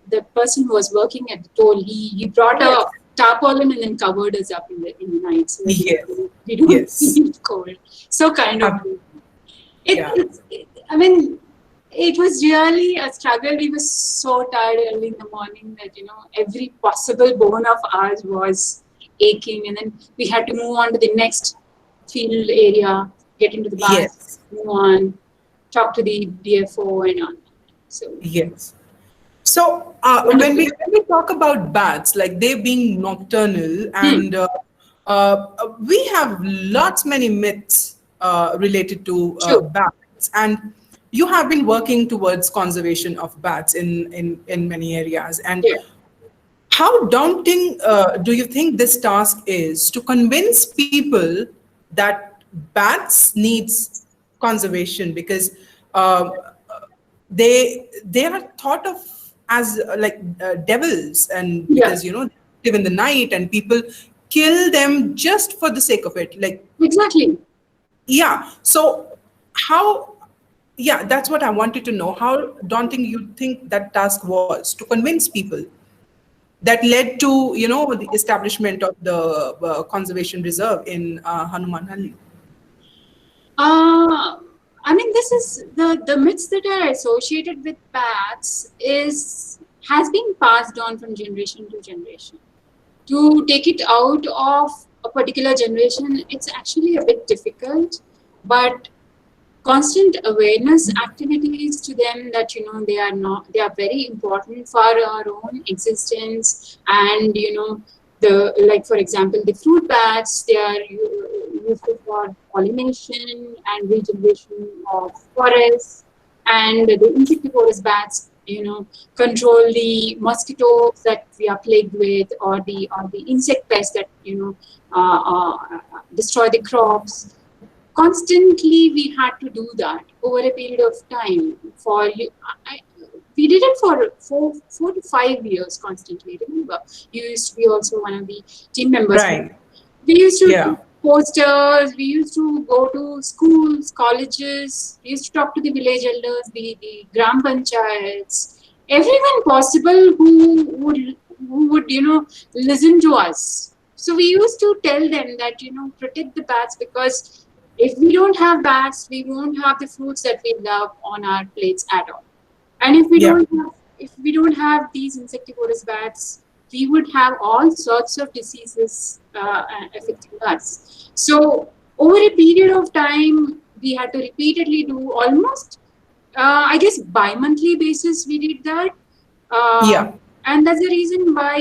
the person who was working at the toll, he brought a Yes, tarpaulin and then covered us up in the night so that yes, we don't yes. feel cold. So kind of Ab- it, yeah, it, it I mean, it was really a struggle. We were so tired early in the morning that every possible bone of ours was aching, and then we had to move on to the next field area, get into the bus, yes, move on, talk to the DFO and on. So yes. So wonderful. when we talk about bats, like they being nocturnal, Hmm. and we have lots many myths related to True. bats, and you have been working towards conservation of bats in many areas. And Yeah. how daunting do you think this task is to convince people that bats needs conservation? Because um, they are thought of as devils, and Yeah. because they live in the night and people kill them just for the sake of it, like, Exactly. yeah. So how, yeah, that's what I wanted to know, how daunting you think that task was to convince people that led to the establishment of the conservation reserve in Hanuman. Uh, I mean, this is the myths that are associated with bats is has been passed on from generation to generation. To take it out of a particular generation, it's actually a bit difficult, but constant awareness activities to them that they are very important for our own existence. And the like for example, the fruit bats, they are useful for pollination and regeneration of forests. And the insectivorous bats control the mosquitoes that we are plagued with, or the insect pests that destroy the crops. Constantly we had to do that over a period of time. For you I, we did it for 4 to 5 years constantly. Remember, you used to be also one of the team members. Right. We used to Yeah. do posters, we used to go to schools, colleges, we used to talk to the village elders, the gram panchayats, everyone possible who would listen to us. So we used to tell them that protect the bats, because if we don't have bats, we won't have the fruits that we love on our plates at all. And Yeah. if we don't have these insectivorous bats, we would have all sorts of diseases affecting us. So over a period of time, we had to repeatedly do almost, I guess, bi-monthly basis. We did that, uh, Yeah. and that's the reason why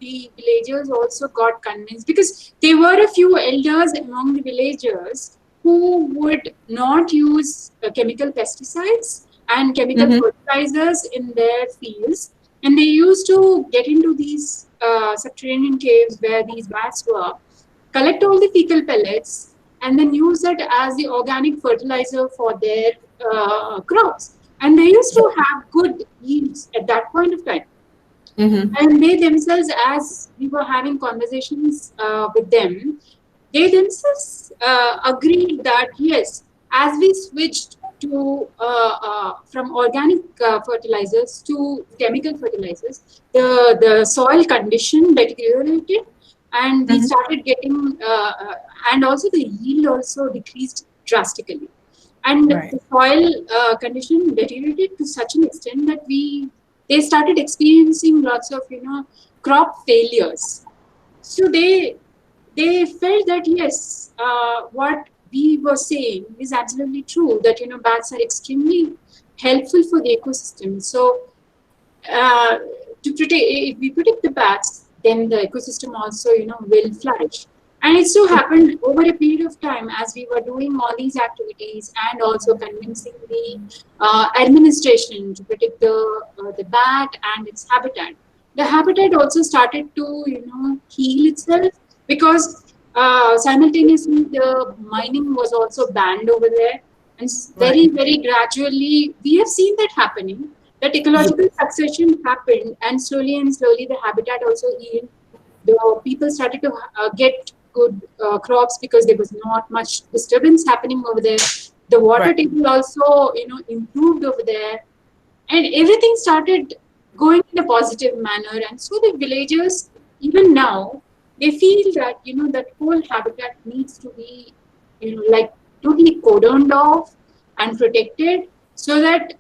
the villagers also got convinced, because there were a few elders among the villagers who would not use chemical pesticides and chemical Hmm. fertilizers in their fields, and they used to get into these subterranean caves where these bats were, collect all the fecal pellets, and then use that as the organic fertilizer for their crops. And they used to have good yields at that point of time. Hmm. And they themselves, as we were having conversations with them, they themselves agreed that yes, as we switched to from organic fertilizers to chemical fertilizers, the soil condition deteriorated, and we Hmm. started getting and also the yield also decreased drastically. And Right. the soil condition deteriorated to such an extent that they started experiencing lots of crop failures. So they felt that yes, what we were saying is absolutely true, that bats are extremely helpful for the ecosystem. So uh, to protect, if we protect the bats, then the ecosystem also will flourish. And it so happened over a period of time, as we were doing all these activities and also convincing the administration to protect the bat and its habitat, the habitat also started to heal itself, because simultaneously the mining was also banned over there. And very, Right. very gradually we have seen that happening, that ecological Yes. succession happened, and slowly the habitat also healed. The people started to get good crops because there was not much disturbance happening over there. The water Right. table also, improved over there, and everything started going in a positive manner. And so the villagers, even now, they feel that that whole habitat needs to be, like totally cordoned off and protected, so that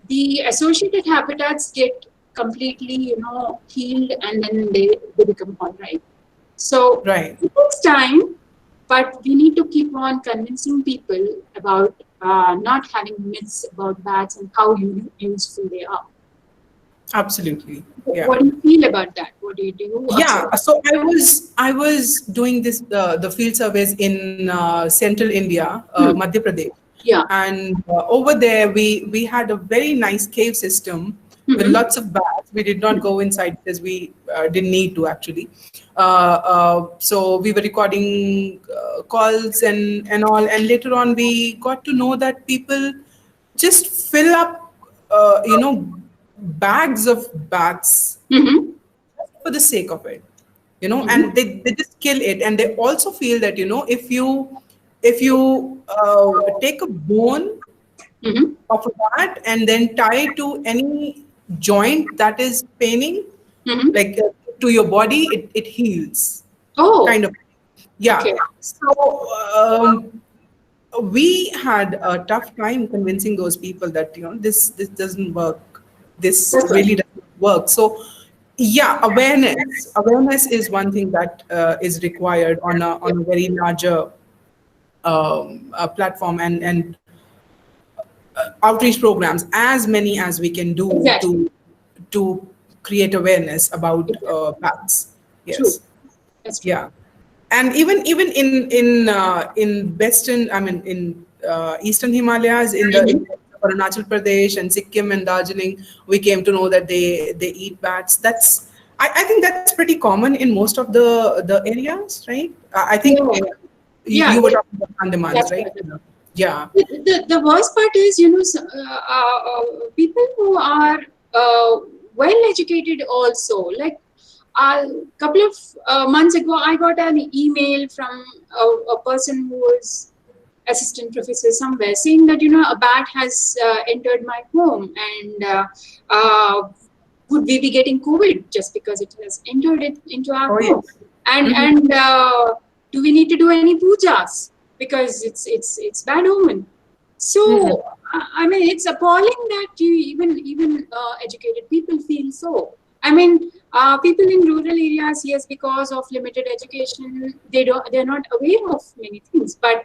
the associated habitats get completely healed, and then they become all right. So Right. it takes time, but we need to keep on convincing people about not having myths about bats and how useful they are. Absolutely. Yeah. What do you feel about that? What do you observe? Yeah, so I was doing this the field surveys in central India, Hmm. Madhya Pradesh, Yeah. and over there we had a very nice cave system with Hmm. lots of bats. We did not go inside because we didn't need to actually. So we were recording calls and all, and later on we got to know that people just fill up, bags of bats Hmm. for the sake of it, Hmm. and they just kill it. And they also feel that, if you take a bone Hmm. of a bat and then tie it to any joint that is paining, Hmm. like to your body, it heals, Oh, kind of. Yeah. okay. So we had a tough time convincing those people that, this doesn't work, this That's really right. doesn't work. So yeah, awareness is one thing that is required on a very larger platform, and outreach programs, as many as we can do Exactly. to create awareness about Exactly. bats. True. Yes. That's true. Yeah. And even in western, I mean, in eastern Himalayas, in Hmm. Arunachal Pradesh and Sikkim and Darjeeling, we came to know that they eat bats. I think that's pretty common in most of the areas, right? I think Yeah. Yeah. you were talking about Andamans, That's right? right. Yeah. The worst part is, people who are well educated also. Like a couple of months ago, I got an email from a person who was assistant professor somewhere saying that a bat has entered my home, and uh, would we be getting COVID just because it has entered it into our Oh home? yes. And do we need to do any pujas because it's bad omen? So Mhm. I mean, it's appalling that you even educated people feel so. I mean, people in rural areas, yes, because of limited education, they're not aware of many things. But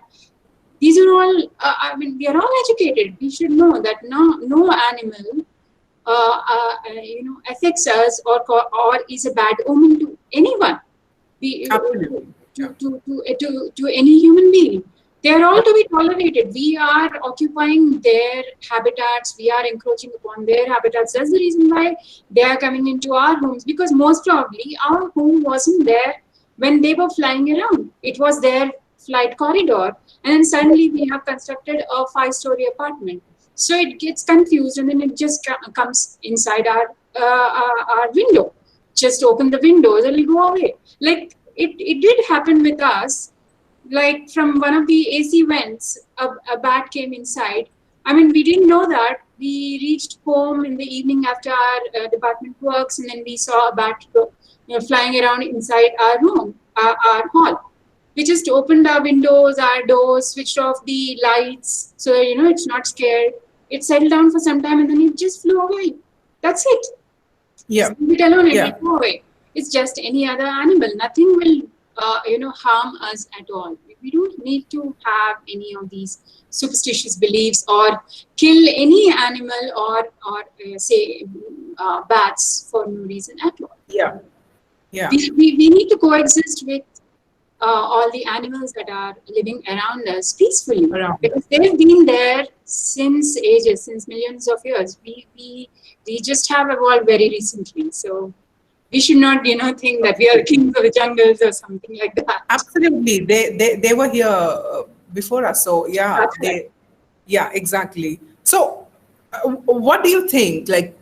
these are all. I mean, we are all educated. We should know that no animal affects us or is a bad omen to anyone. We Absolutely. Yeah. to any human being. They are all to be tolerated. We are occupying their habitats. We are encroaching upon their habitats. That's the reason why they are coming into our homes, because most probably our home wasn't there when they were flying around. It was their flight corridor, and then suddenly we have constructed a five-story apartment. So it gets confused, and then it just comes inside our window. Just open the windows, it'll go away. Like it did happen with us. Like from one of the AC vents, a bat came inside. I mean, we didn't know that. We reached home in the evening after our department works, and then we saw a bat flying around inside our room, our hall. We just opened our windows, our doors, switched off the lights, so it's not scared. It settled down for some time, and then it just flew away. That's it. Yeah. Just leave it alone, it Yeah. will go away. It's just any other animal. Nothing will, harm us at all. We don't need to have any of these superstitious beliefs or kill any animal or say bats for no reason at all. Yeah. Yeah. We need to coexist with all the animals that are living around us peacefully, Around because us, they've right? been there since ages, since millions of years. We just have evolved very recently, so we should not think that we are kings of the jungles or something like that. Absolutely. They were here before us. So yeah, That's right. yeah, exactly. So what do you think? Like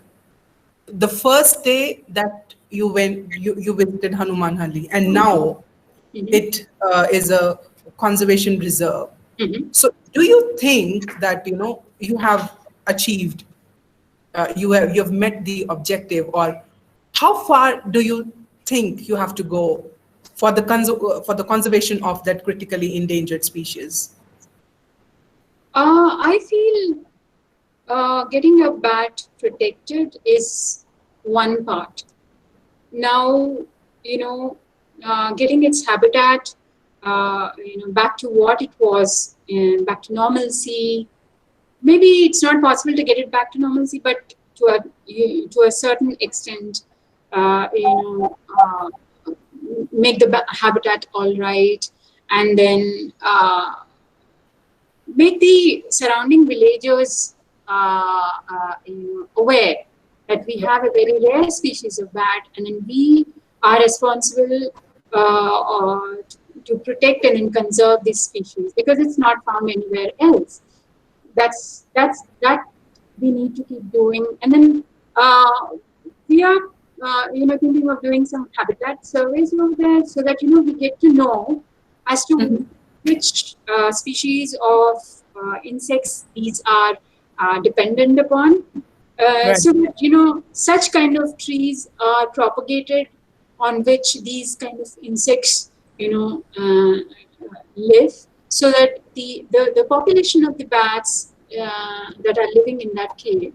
the first day that you visited Hanuman Halli, and now Mm-hmm. it is a conservation reserve. Mm-hmm. So do you think that you have achieved, you have met the objective, or how far do you think you have to go for the for the conservation of that critically endangered species? I feel getting your bat protected is one part. Now, you know, getting its habitat, back to what it was and back to normalcy. Maybe it's not possible to get it back to normalcy, but to a certain extent, uh, you know, make the habitat all right, and then make the surrounding villagers aware that we have a very rare species of bat, and then we are responsible to protect and then conserve this species because it's not found anywhere else. That we need to keep doing, and then uh, we are thinking of doing some habitat surveys over there so that we get to know as to which species of insects these are dependent upon, Right. so that such kind of trees are propagated on which these kind of insects live, so that the population of the bats that are living in that cave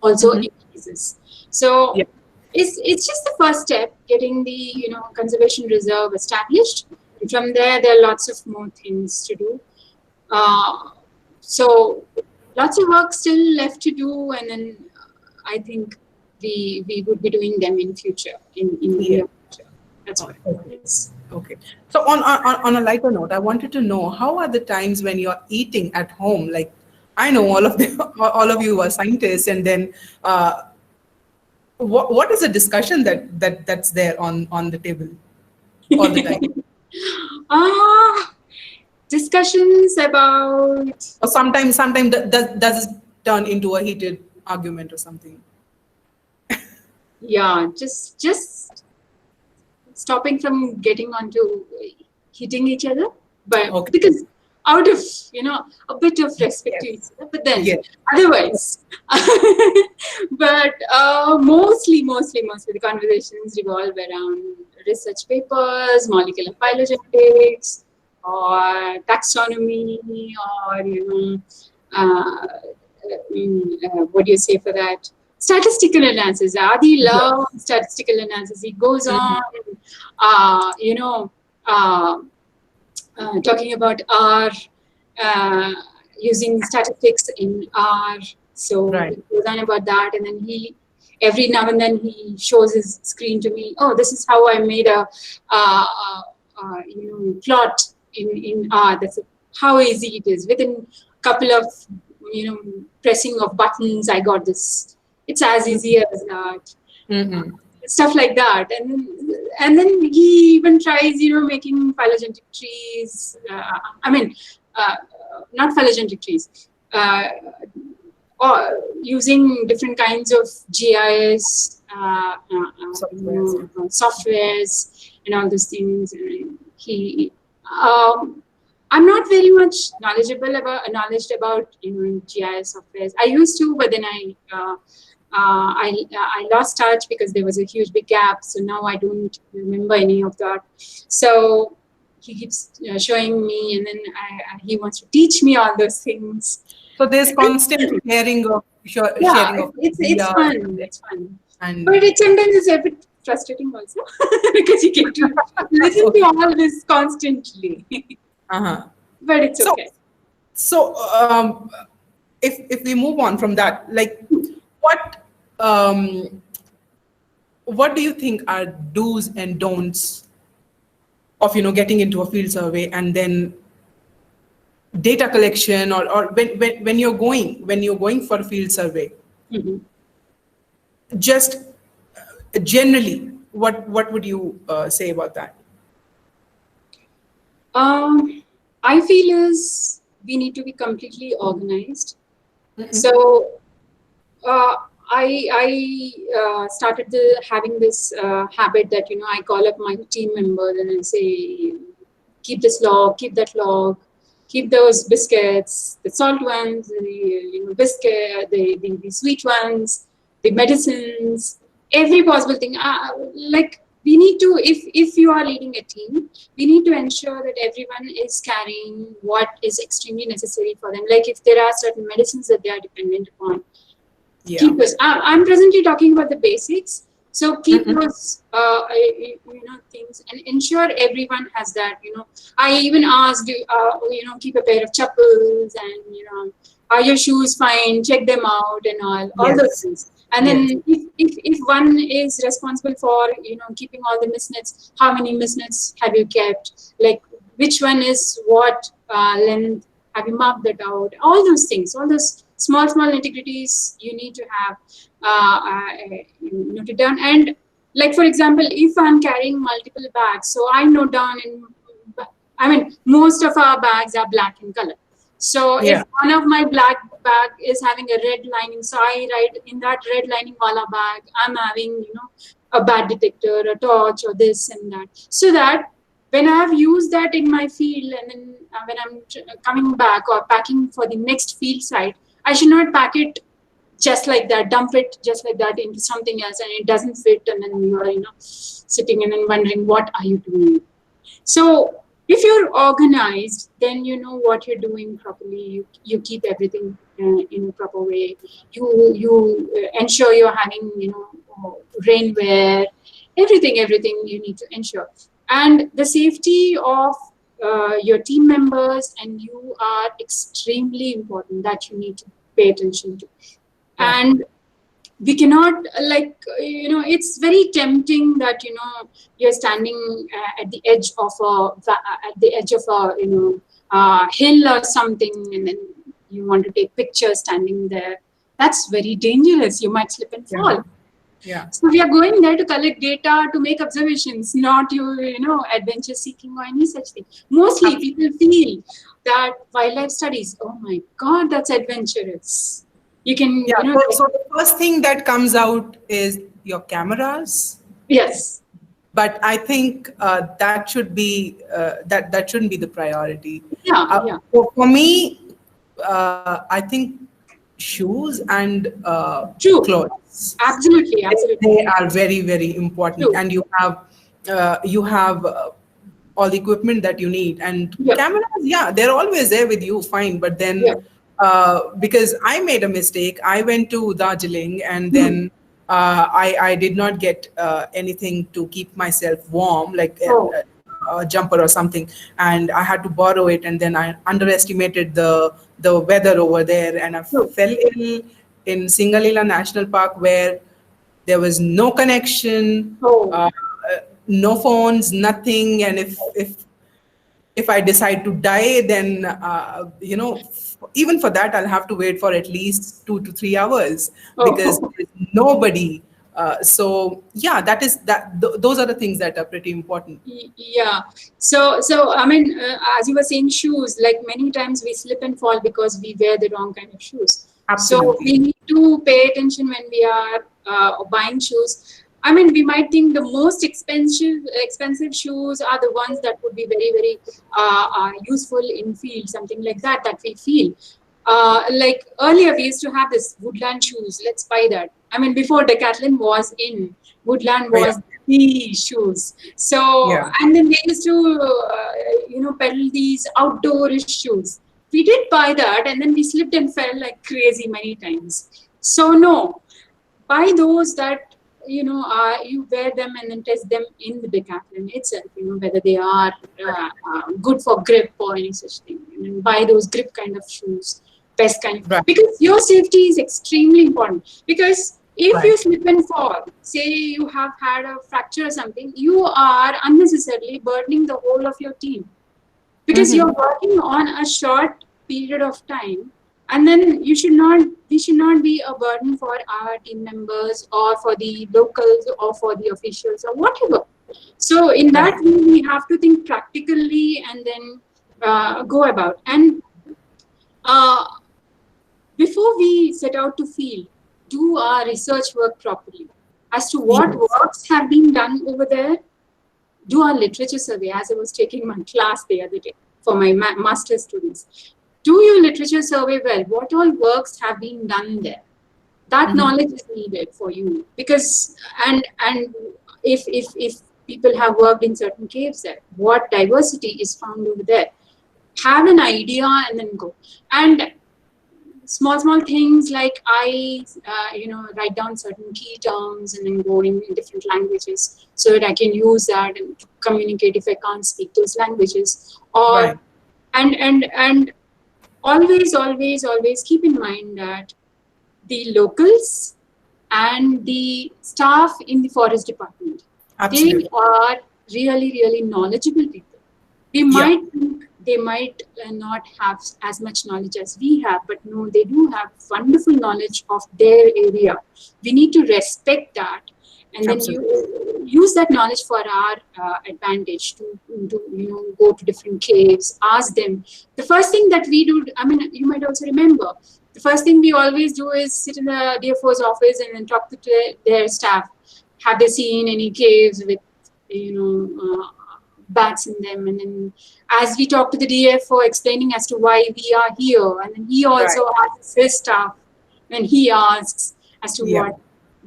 also Mm-hmm. increases. So Yeah. it's just the first step, getting the conservation reserve established. And from there are lots of more things to do. Uh, so lots of work still left to do, and then I think we would be doing them in future, in Yeah. near future. That's Oh, right. okay. Yes. Okay. So on a lighter note, I wanted to know, how are the times when you're eating at home? Like, I know all of them, all of you are scientists, and then what is the discussion that's there on the table all the time? Ah, discussions about, Or sometimes does it turn into a heated argument or something? yeah, just stopping from getting onto hitting each other, but Okay. because out of a bit of respect to each Yes. other, but then Yes. otherwise, but mostly the conversations revolve around research papers, molecular phylogenetics, or taxonomy, or what do you say for that? Statistical analysis. Adi Yes. love statistical analysis. He goes Mhm. on, uh, you know, uh, talking about R, uh, using statistics in R. So Right. he goes on about that, and then every now and then he shows his screen to me. Oh, this is how I made a, plot in R. That's how easy it is. Within a couple of pressing of buttons, I got this. It's as easy as that. Mm-hmm. Stuff like that, and then he even tries making phylogenetic trees. I mean, not phylogenetic trees, or using different kinds of GIS Softwares. Yeah. softwares and all those things. And he I'm not very much knowledgeable about GIS softwares. I used to, but then I lost touch because there was a huge big gap. So now I don't remember any of that. So he keeps showing me, and then he wants to teach me all those things. So there's constant Yeah, sharing of it's ideas, fun. It's fun, and but sometimes it's a bit frustrating also because you get to listen to okay. all this constantly. Uh-huh. But it's So okay. so if we move on from that, like, what what do you think are do's and don'ts of getting into a field survey, and then data collection, or when you're going for a field survey, Mhm. just generally, what would you say about that? Um, I feel is we need to be completely organized. Mhm. So uh, I started having this habit that I call up my team members and I say, keep this log, keep that log, keep those biscuits, the salt ones, the biscuit, the sweet ones, the medicines, every possible thing. Like we need to, if you are leading a team, we need to ensure that everyone is carrying what is extremely necessary for them. Like if there are certain medicines that they are dependent upon, Yeah. keep those. I'm presently talking about the basics. So keep those, things and ensure everyone has that. I even asked, keep a pair of chappals and are your shoes fine? Check them out and all those Yes. things. And Yes. then if one is responsible for keeping all the misnets, how many misnets have you kept? Like which one is what length? Have you marked that out? All those things, all those small integrities you need to have noted down. And like for example, if I'm carrying multiple bags, so I note down most of our bags are black in color. So if Yeah. one of my black bag is having a red lining, so I write in that red lining wala bag, I'm having a bat detector, a torch, or this and that, so that when I have used that in my field, and then when I'm coming back or packing for the next field site, I should not pack it just like that, dump it just like that into something else, and it doesn't fit, and then you are sitting and then wondering what are you doing. So if you're organized, then you know what you're doing properly. You keep everything in a proper way. You ensure you're having rainwear, everything you need to ensure, and the safety of your team members and you are extremely important that you need to pay attention to. Yeah. And we cannot it's very tempting that you're standing at the edge of a hill or something, and then you want to take pictures standing there. That's very dangerous. You might slip and Yeah. fall. Yeah. So we are going there to collect data, to make observations, not adventure seeking or any such thing. Mostly people feel that wildlife studies, oh my God, that's adventurous. You can, Yeah. So the first thing that comes out is your cameras, yes, but I think that should be that shouldn't be the priority. yeah, For me, I think shoes and true, clothes, absolutely, absolutely, they are very important, true, and you have all the equipment that you need, and yeah, cameras, yeah, they're always there with you, fine, but yeah, then because I made a mistake, I went to Darjeeling, and hmm. then I did not get anything to keep myself warm, like Oh, a jumper or something, and I had to borrow it, and then I underestimated the weather over there, and I true, fell ill in Singalila National Park, where there was no connection, oh, no phones, nothing, and if I decide to die, then even for that, I'll have to wait for at least 2 to 3 hours because oh. there's nobody. So yeah, that is that. Those are the things that are pretty important. Yeah. So as you were saying, shoes. Like many times we slip and fall because we wear the wrong kind of shoes. So Absolutely. we need to pay attention when we are buying shoes. We might think the most expensive shoes are the ones that would be very useful in field, something like that we feel. Like earlier, we used to have this woodland shoes. Let's buy that. Before Decathlon was in, woodland Oh, yeah. was the shoes. So, Yeah. and then they used to, peddle these outdoorish shoes. We did buy that, and then we slipped and fell like crazy many times. So, no, buy those that you wear them and then test them in the Decathlon itself. Whether they are good for grip or any such thing. And then buy those grip kind of shoes, best kind of, Right. because your safety is extremely important. Because if Right. you slip and fall, say you have had a fracture or something, you are unnecessarily burdening the whole of your team, because you're working on a short period of time, and then we should not be a burden for our team members or for the locals or for the officials or whatever. So in Right. that way, we have to think practically and then go about. And uh, before we set out to field, do our research work properly as to what Yes. works have been done over there. Do our literature survey, as I was taking my class the other day for my master's students. Do your literature survey well. What all works have been done there? That knowledge is needed for you, because and if people have worked in certain caves there, what diversity is found over there, have an idea and then go. And small things like I write down certain key terms and then go in different languages so that I can use that and communicate if I can't speak those languages. Or Right. and always keep in mind that the locals and the staff in the forest department, they Absolutely. are really knowledgeable people. They Yeah. might think they might not have as much knowledge as we have, but no, they do have wonderful knowledge of their area. We need to respect that, and then you Absolutely. use that knowledge for our advantage to go to different caves, ask them. The first thing that we do, I mean, you might also remember, the first thing we always do is sit in the DFO's office and then talk to their staff. Have they seen any caves with bats in them? And then as we talk to the DFO explaining as to why we are here, and then he Right. also asks his staff and he asks as to Yeah. what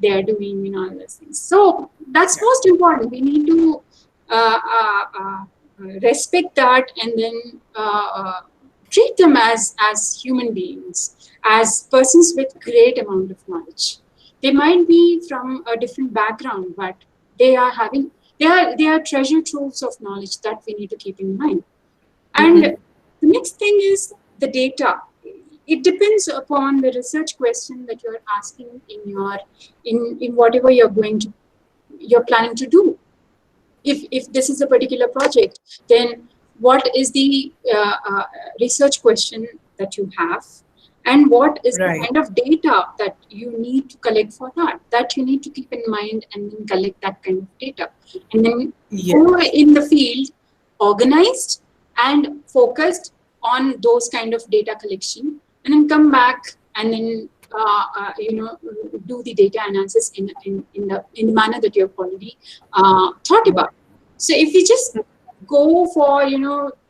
they are doing and all those things. So that's Yeah. most important. We need to respect that, and then treat them as human beings, as persons with great amount of knowledge. They might be from a different background, but they are having they are treasure troves of knowledge that we need to keep in mind. And the next thing is the data. It depends upon the research question that you're asking in whatever you're planning to do. If this is a particular project, then what is the research question that you have, and what is the Right. kind of data that you need to collect for that you need to keep in mind, and then collect that kind of data, and then go Yes. in the field organized and focused on those kind of data collection, and then come back and then do the data analysis in the manner that you have already thought Right. about. So if we just go for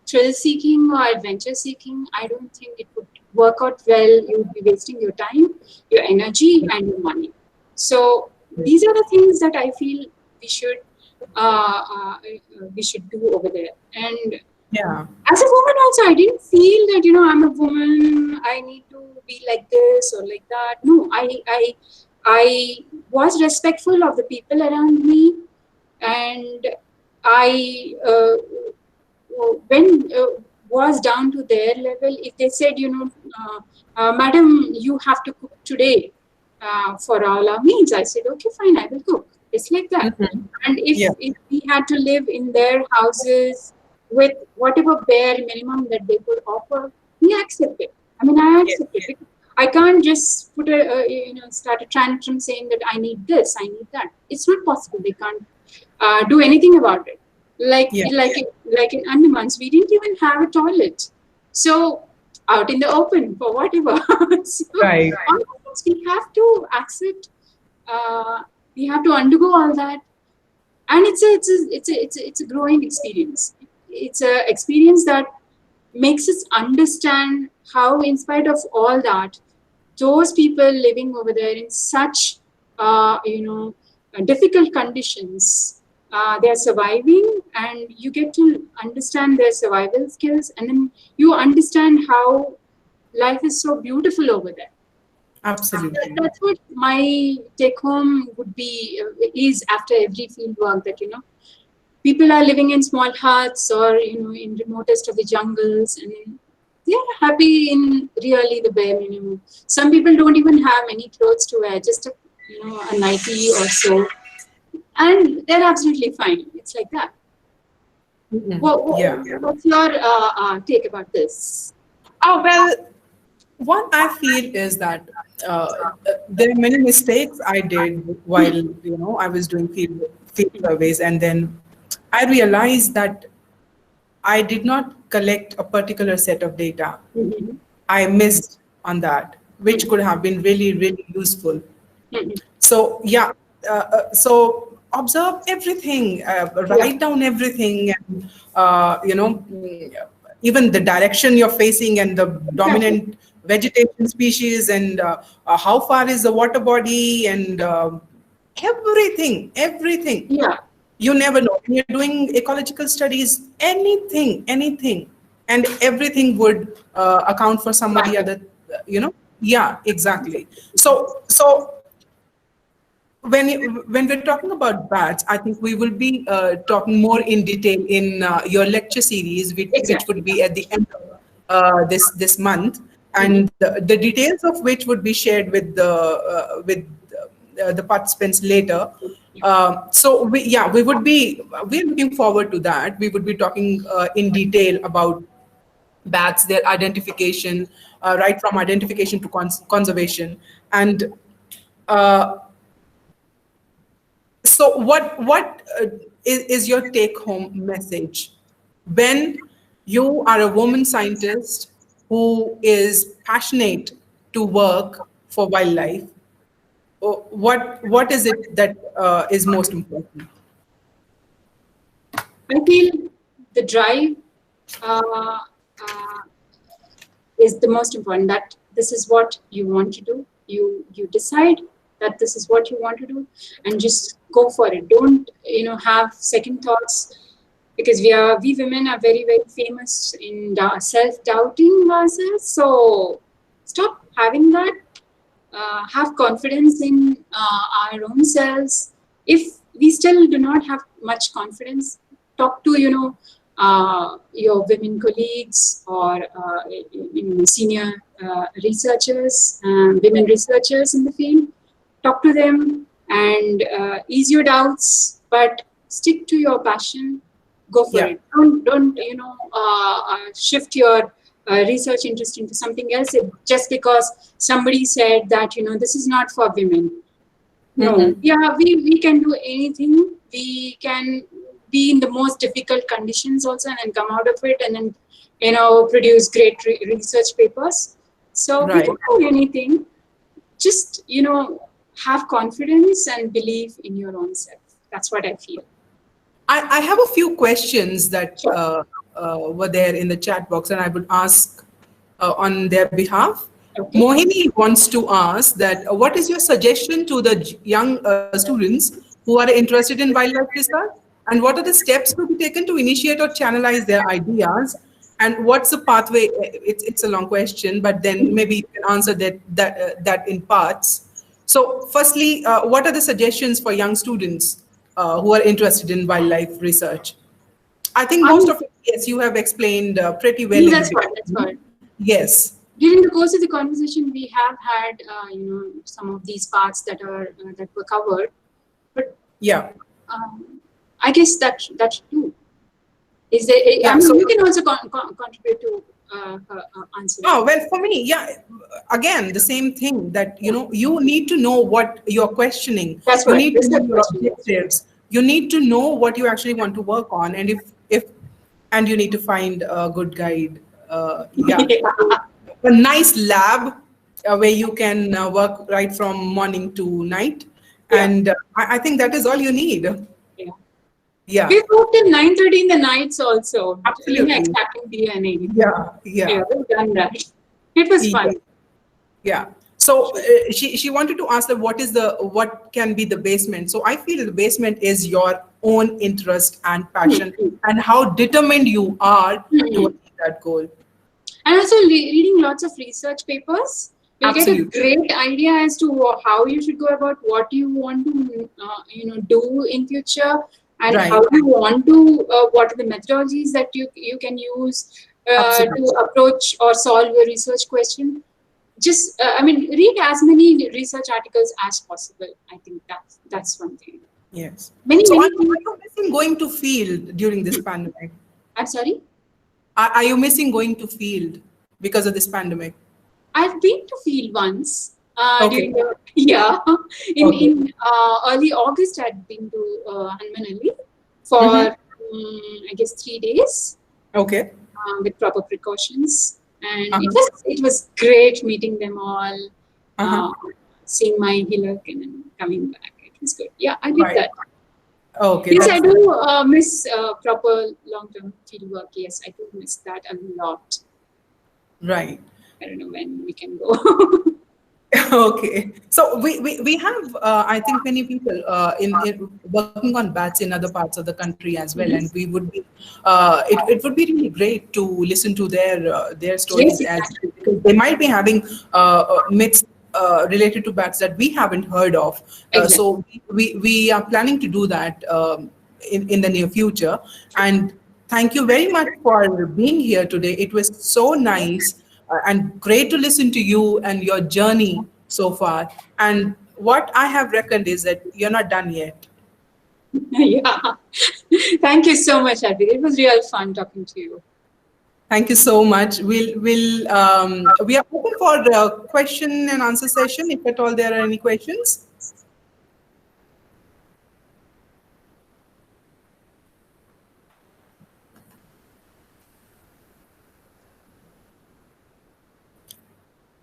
thrill seeking or adventure seeking, I don't think it would work out well. You would be wasting your time, your energy, and your money. So these are the things that I feel we should uh, uh, we should do over there. And Yeah. as a woman also, I didn't feel that I'm a woman, I need to be like this or like that. No, I was respectful of the people around me, and I when was down to their level. If they said, madam, you have to cook today for all our meals, I said, okay, fine, I will cook. It's like that. And Yeah. if we had to live in their houses with whatever bare minimum that they could offer, we accept it. I mean, I Yeah. accept it. I can't just start a tantrum saying that I need this, I need that. It's not possible. They can't do anything about it. Like Yeah. like in Andamans, we didn't even have a toilet, so out in the open for whatever. So Right. all of us, we have to accept. Uh, we have to undergo all that, and it's a growing experience. It's a experience that makes us understand how, in spite of all that, those people living over there in such difficult conditions, they are surviving, and you get to understand their survival skills, and then you understand how life is so beautiful over there. Absolutely. That's what my take home would be, is after every field work, that people are living in small huts or in remotest of the jungles, and they are happy in really the bare minimum. Some people don't even have any clothes to wear, just a nightie or so, and they're absolutely fine. It's like that. Yeah. What's your take about this? Oh, well, what I feel is that there are many mistakes I did while I was doing field surveys, and then I realized that I did not collect a particular set of data. Mhm. I missed on that, which could have been really, really useful. Mhm. So yeah, so observe everything, Yeah. write down everything, and even the direction you're facing and the Exactly. dominant vegetation species, and how far is the water body, and everything, everything. Yeah. You never know when you're doing ecological studies, anything, and everything would account for somebody Matter. other. Yeah, exactly. So when we're talking about bats, I think we will be talking more in detail in your lecture series, which Exactly. would be at the end of this month, Mhm. and the details of which would be shared with the participants later. So we're looking forward to that. We would be talking in detail about bats, their identification, right from identification to conservation, and uh, so, what is your take-home message when you are a woman scientist who is passionate to work for wildlife? What is it that is most important? I feel the drive uh, uh, is the most important. That this is what you want to do. You decide that this is what you want to do, and just go for it. Don't have second thoughts, because we women are very very famous in self doubting ourselves. So stop having that. Have confidence in our own selves. If we still do not have much confidence, talk to your women colleagues, or senior researchers, women researchers in the field. Talk to them and ease your doubts, but stick to your passion. Go for Yeah. it. Don't shift your research interest into something else, just because somebody said that this is not for women. No, Hmm. yeah, we can do anything. We can be in the most difficult conditions also, and then come out of it, and then produce great research papers. So we can Right. do anything. Just have confidence and believe in your own self. That's what I feel. I have a few questions that Sure. were there in the chat box, and I would ask on their behalf. Okay. Mohini wants to ask that what is your suggestion to the young students who are interested in wildlife research, and what are the steps to be taken to initiate or channelize their ideas, and what's the pathway? It's a long question, but then maybe you can answer that in parts. So, firstly, what are the suggestions for young students who are interested in wildlife research? I think most Um, of it, yes, you have explained pretty well yeah, in the that's what. That's beginning. what. Yes. During the course of the conversation, we have had some of these parts that were covered, but Yeah. um, I guess that should do. Is there? I Yeah. mean, So, you can also contribute to her answer. oh, well, for me, yeah, again, the same thing that, you need to know what you're questioning. That's You what need to know research your question. objectives. You need to know what you actually want to work on. And and you need to find a good guide. Yeah. Yeah. A nice lab where you can work right from morning to night. Yeah. And I think that is all you need. Yeah. Yeah, We've worked till 9:30 in the nights also, doing absolutely. extracting DNA. Yeah, Yeah, yeah, we've done that. It was yeah. fun. Yeah. So she wanted to ask that what can be the basement. So I feel the basement is your own interest and passion, Hmm. and how determined you are to Hmm. achieve that goal. And also reading lots of research papers, you'll get a Absolutely. great idea as to how you should go about what you want to do in future, and how Right. you want to what are the methodologies that you can use to Absolutely. approach or solve a research question. Just I mean, read as many research articles as possible. I think that's one thing. Yes. Many So many are things. you missing going to field during this pandemic? I'm sorry. Are you missing going to field because of this pandemic? I've been to field once Okay. during the yeah Okay. in early August. I'd been to Hanmanali for Mm-hmm. I guess 3 days Okay. with proper precautions, and Uh-huh. it was great meeting them all. Uh-huh. Uh, seeing my hillock and then coming back. It was good. Yeah, I did Right. that. Okay, Yes, I that's do miss proper long-term field work. Yes, I do miss that a lot. right. I don't know when we can go. Okay. So we have, I think, many people in working on bats in other parts of the country as well, and Mhm. we would be, it would be really great to listen to their stories, Yes, as exactly. because they might be having myths related to bats that we haven't heard of. Exactly. So we are planning to do that in the near future. And thank you very much for being here today. It was so nice and great to listen to you and your journey so far. And what I have reckoned is that you're not done yet. Yeah. Thank you so much, Abby. It was real fun talking to you. Thank you so much. We are open for the question and answer session if at all there are any questions.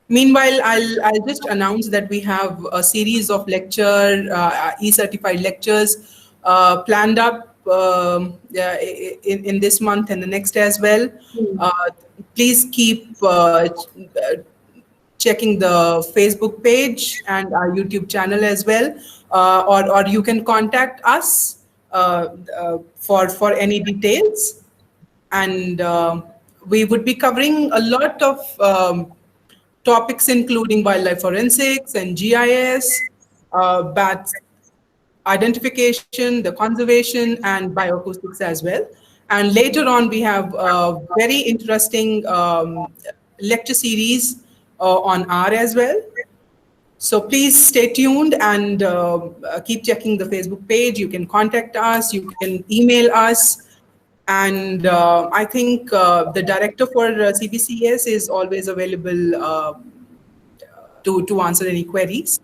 Meanwhile, I'll just announce that we have a series of e-certified lectures planned up yeah, in this month and the next as well. Hmm. Uh, Please keep checking the Facebook page and our YouTube channel as well, or you can contact us for any details. And we would be covering a lot of topics including wildlife forensics and GIS, bat identification, the conservation, and bioacoustics as well. And later on, we have a very interesting lecture series on R as well. So please stay tuned and keep checking the Facebook page. You can contact us, you can email us. And I think the director for CBCS is always available to answer any queries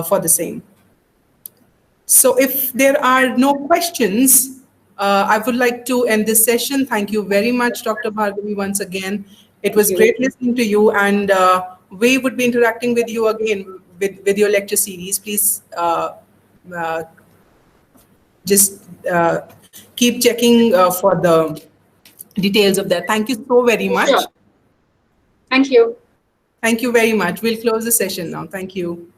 for the same. So if there are no questions, I would like to end this session. Thank you very much, Dr. Bhargavi, once again. It Thank was you. great listening to you, and we would be interacting with you again with your lecture series. Please uh, just keep checking for the details of that. Thank you so very Sure. much. Thank you. Thank you very much. We'll close the session now. Thank you.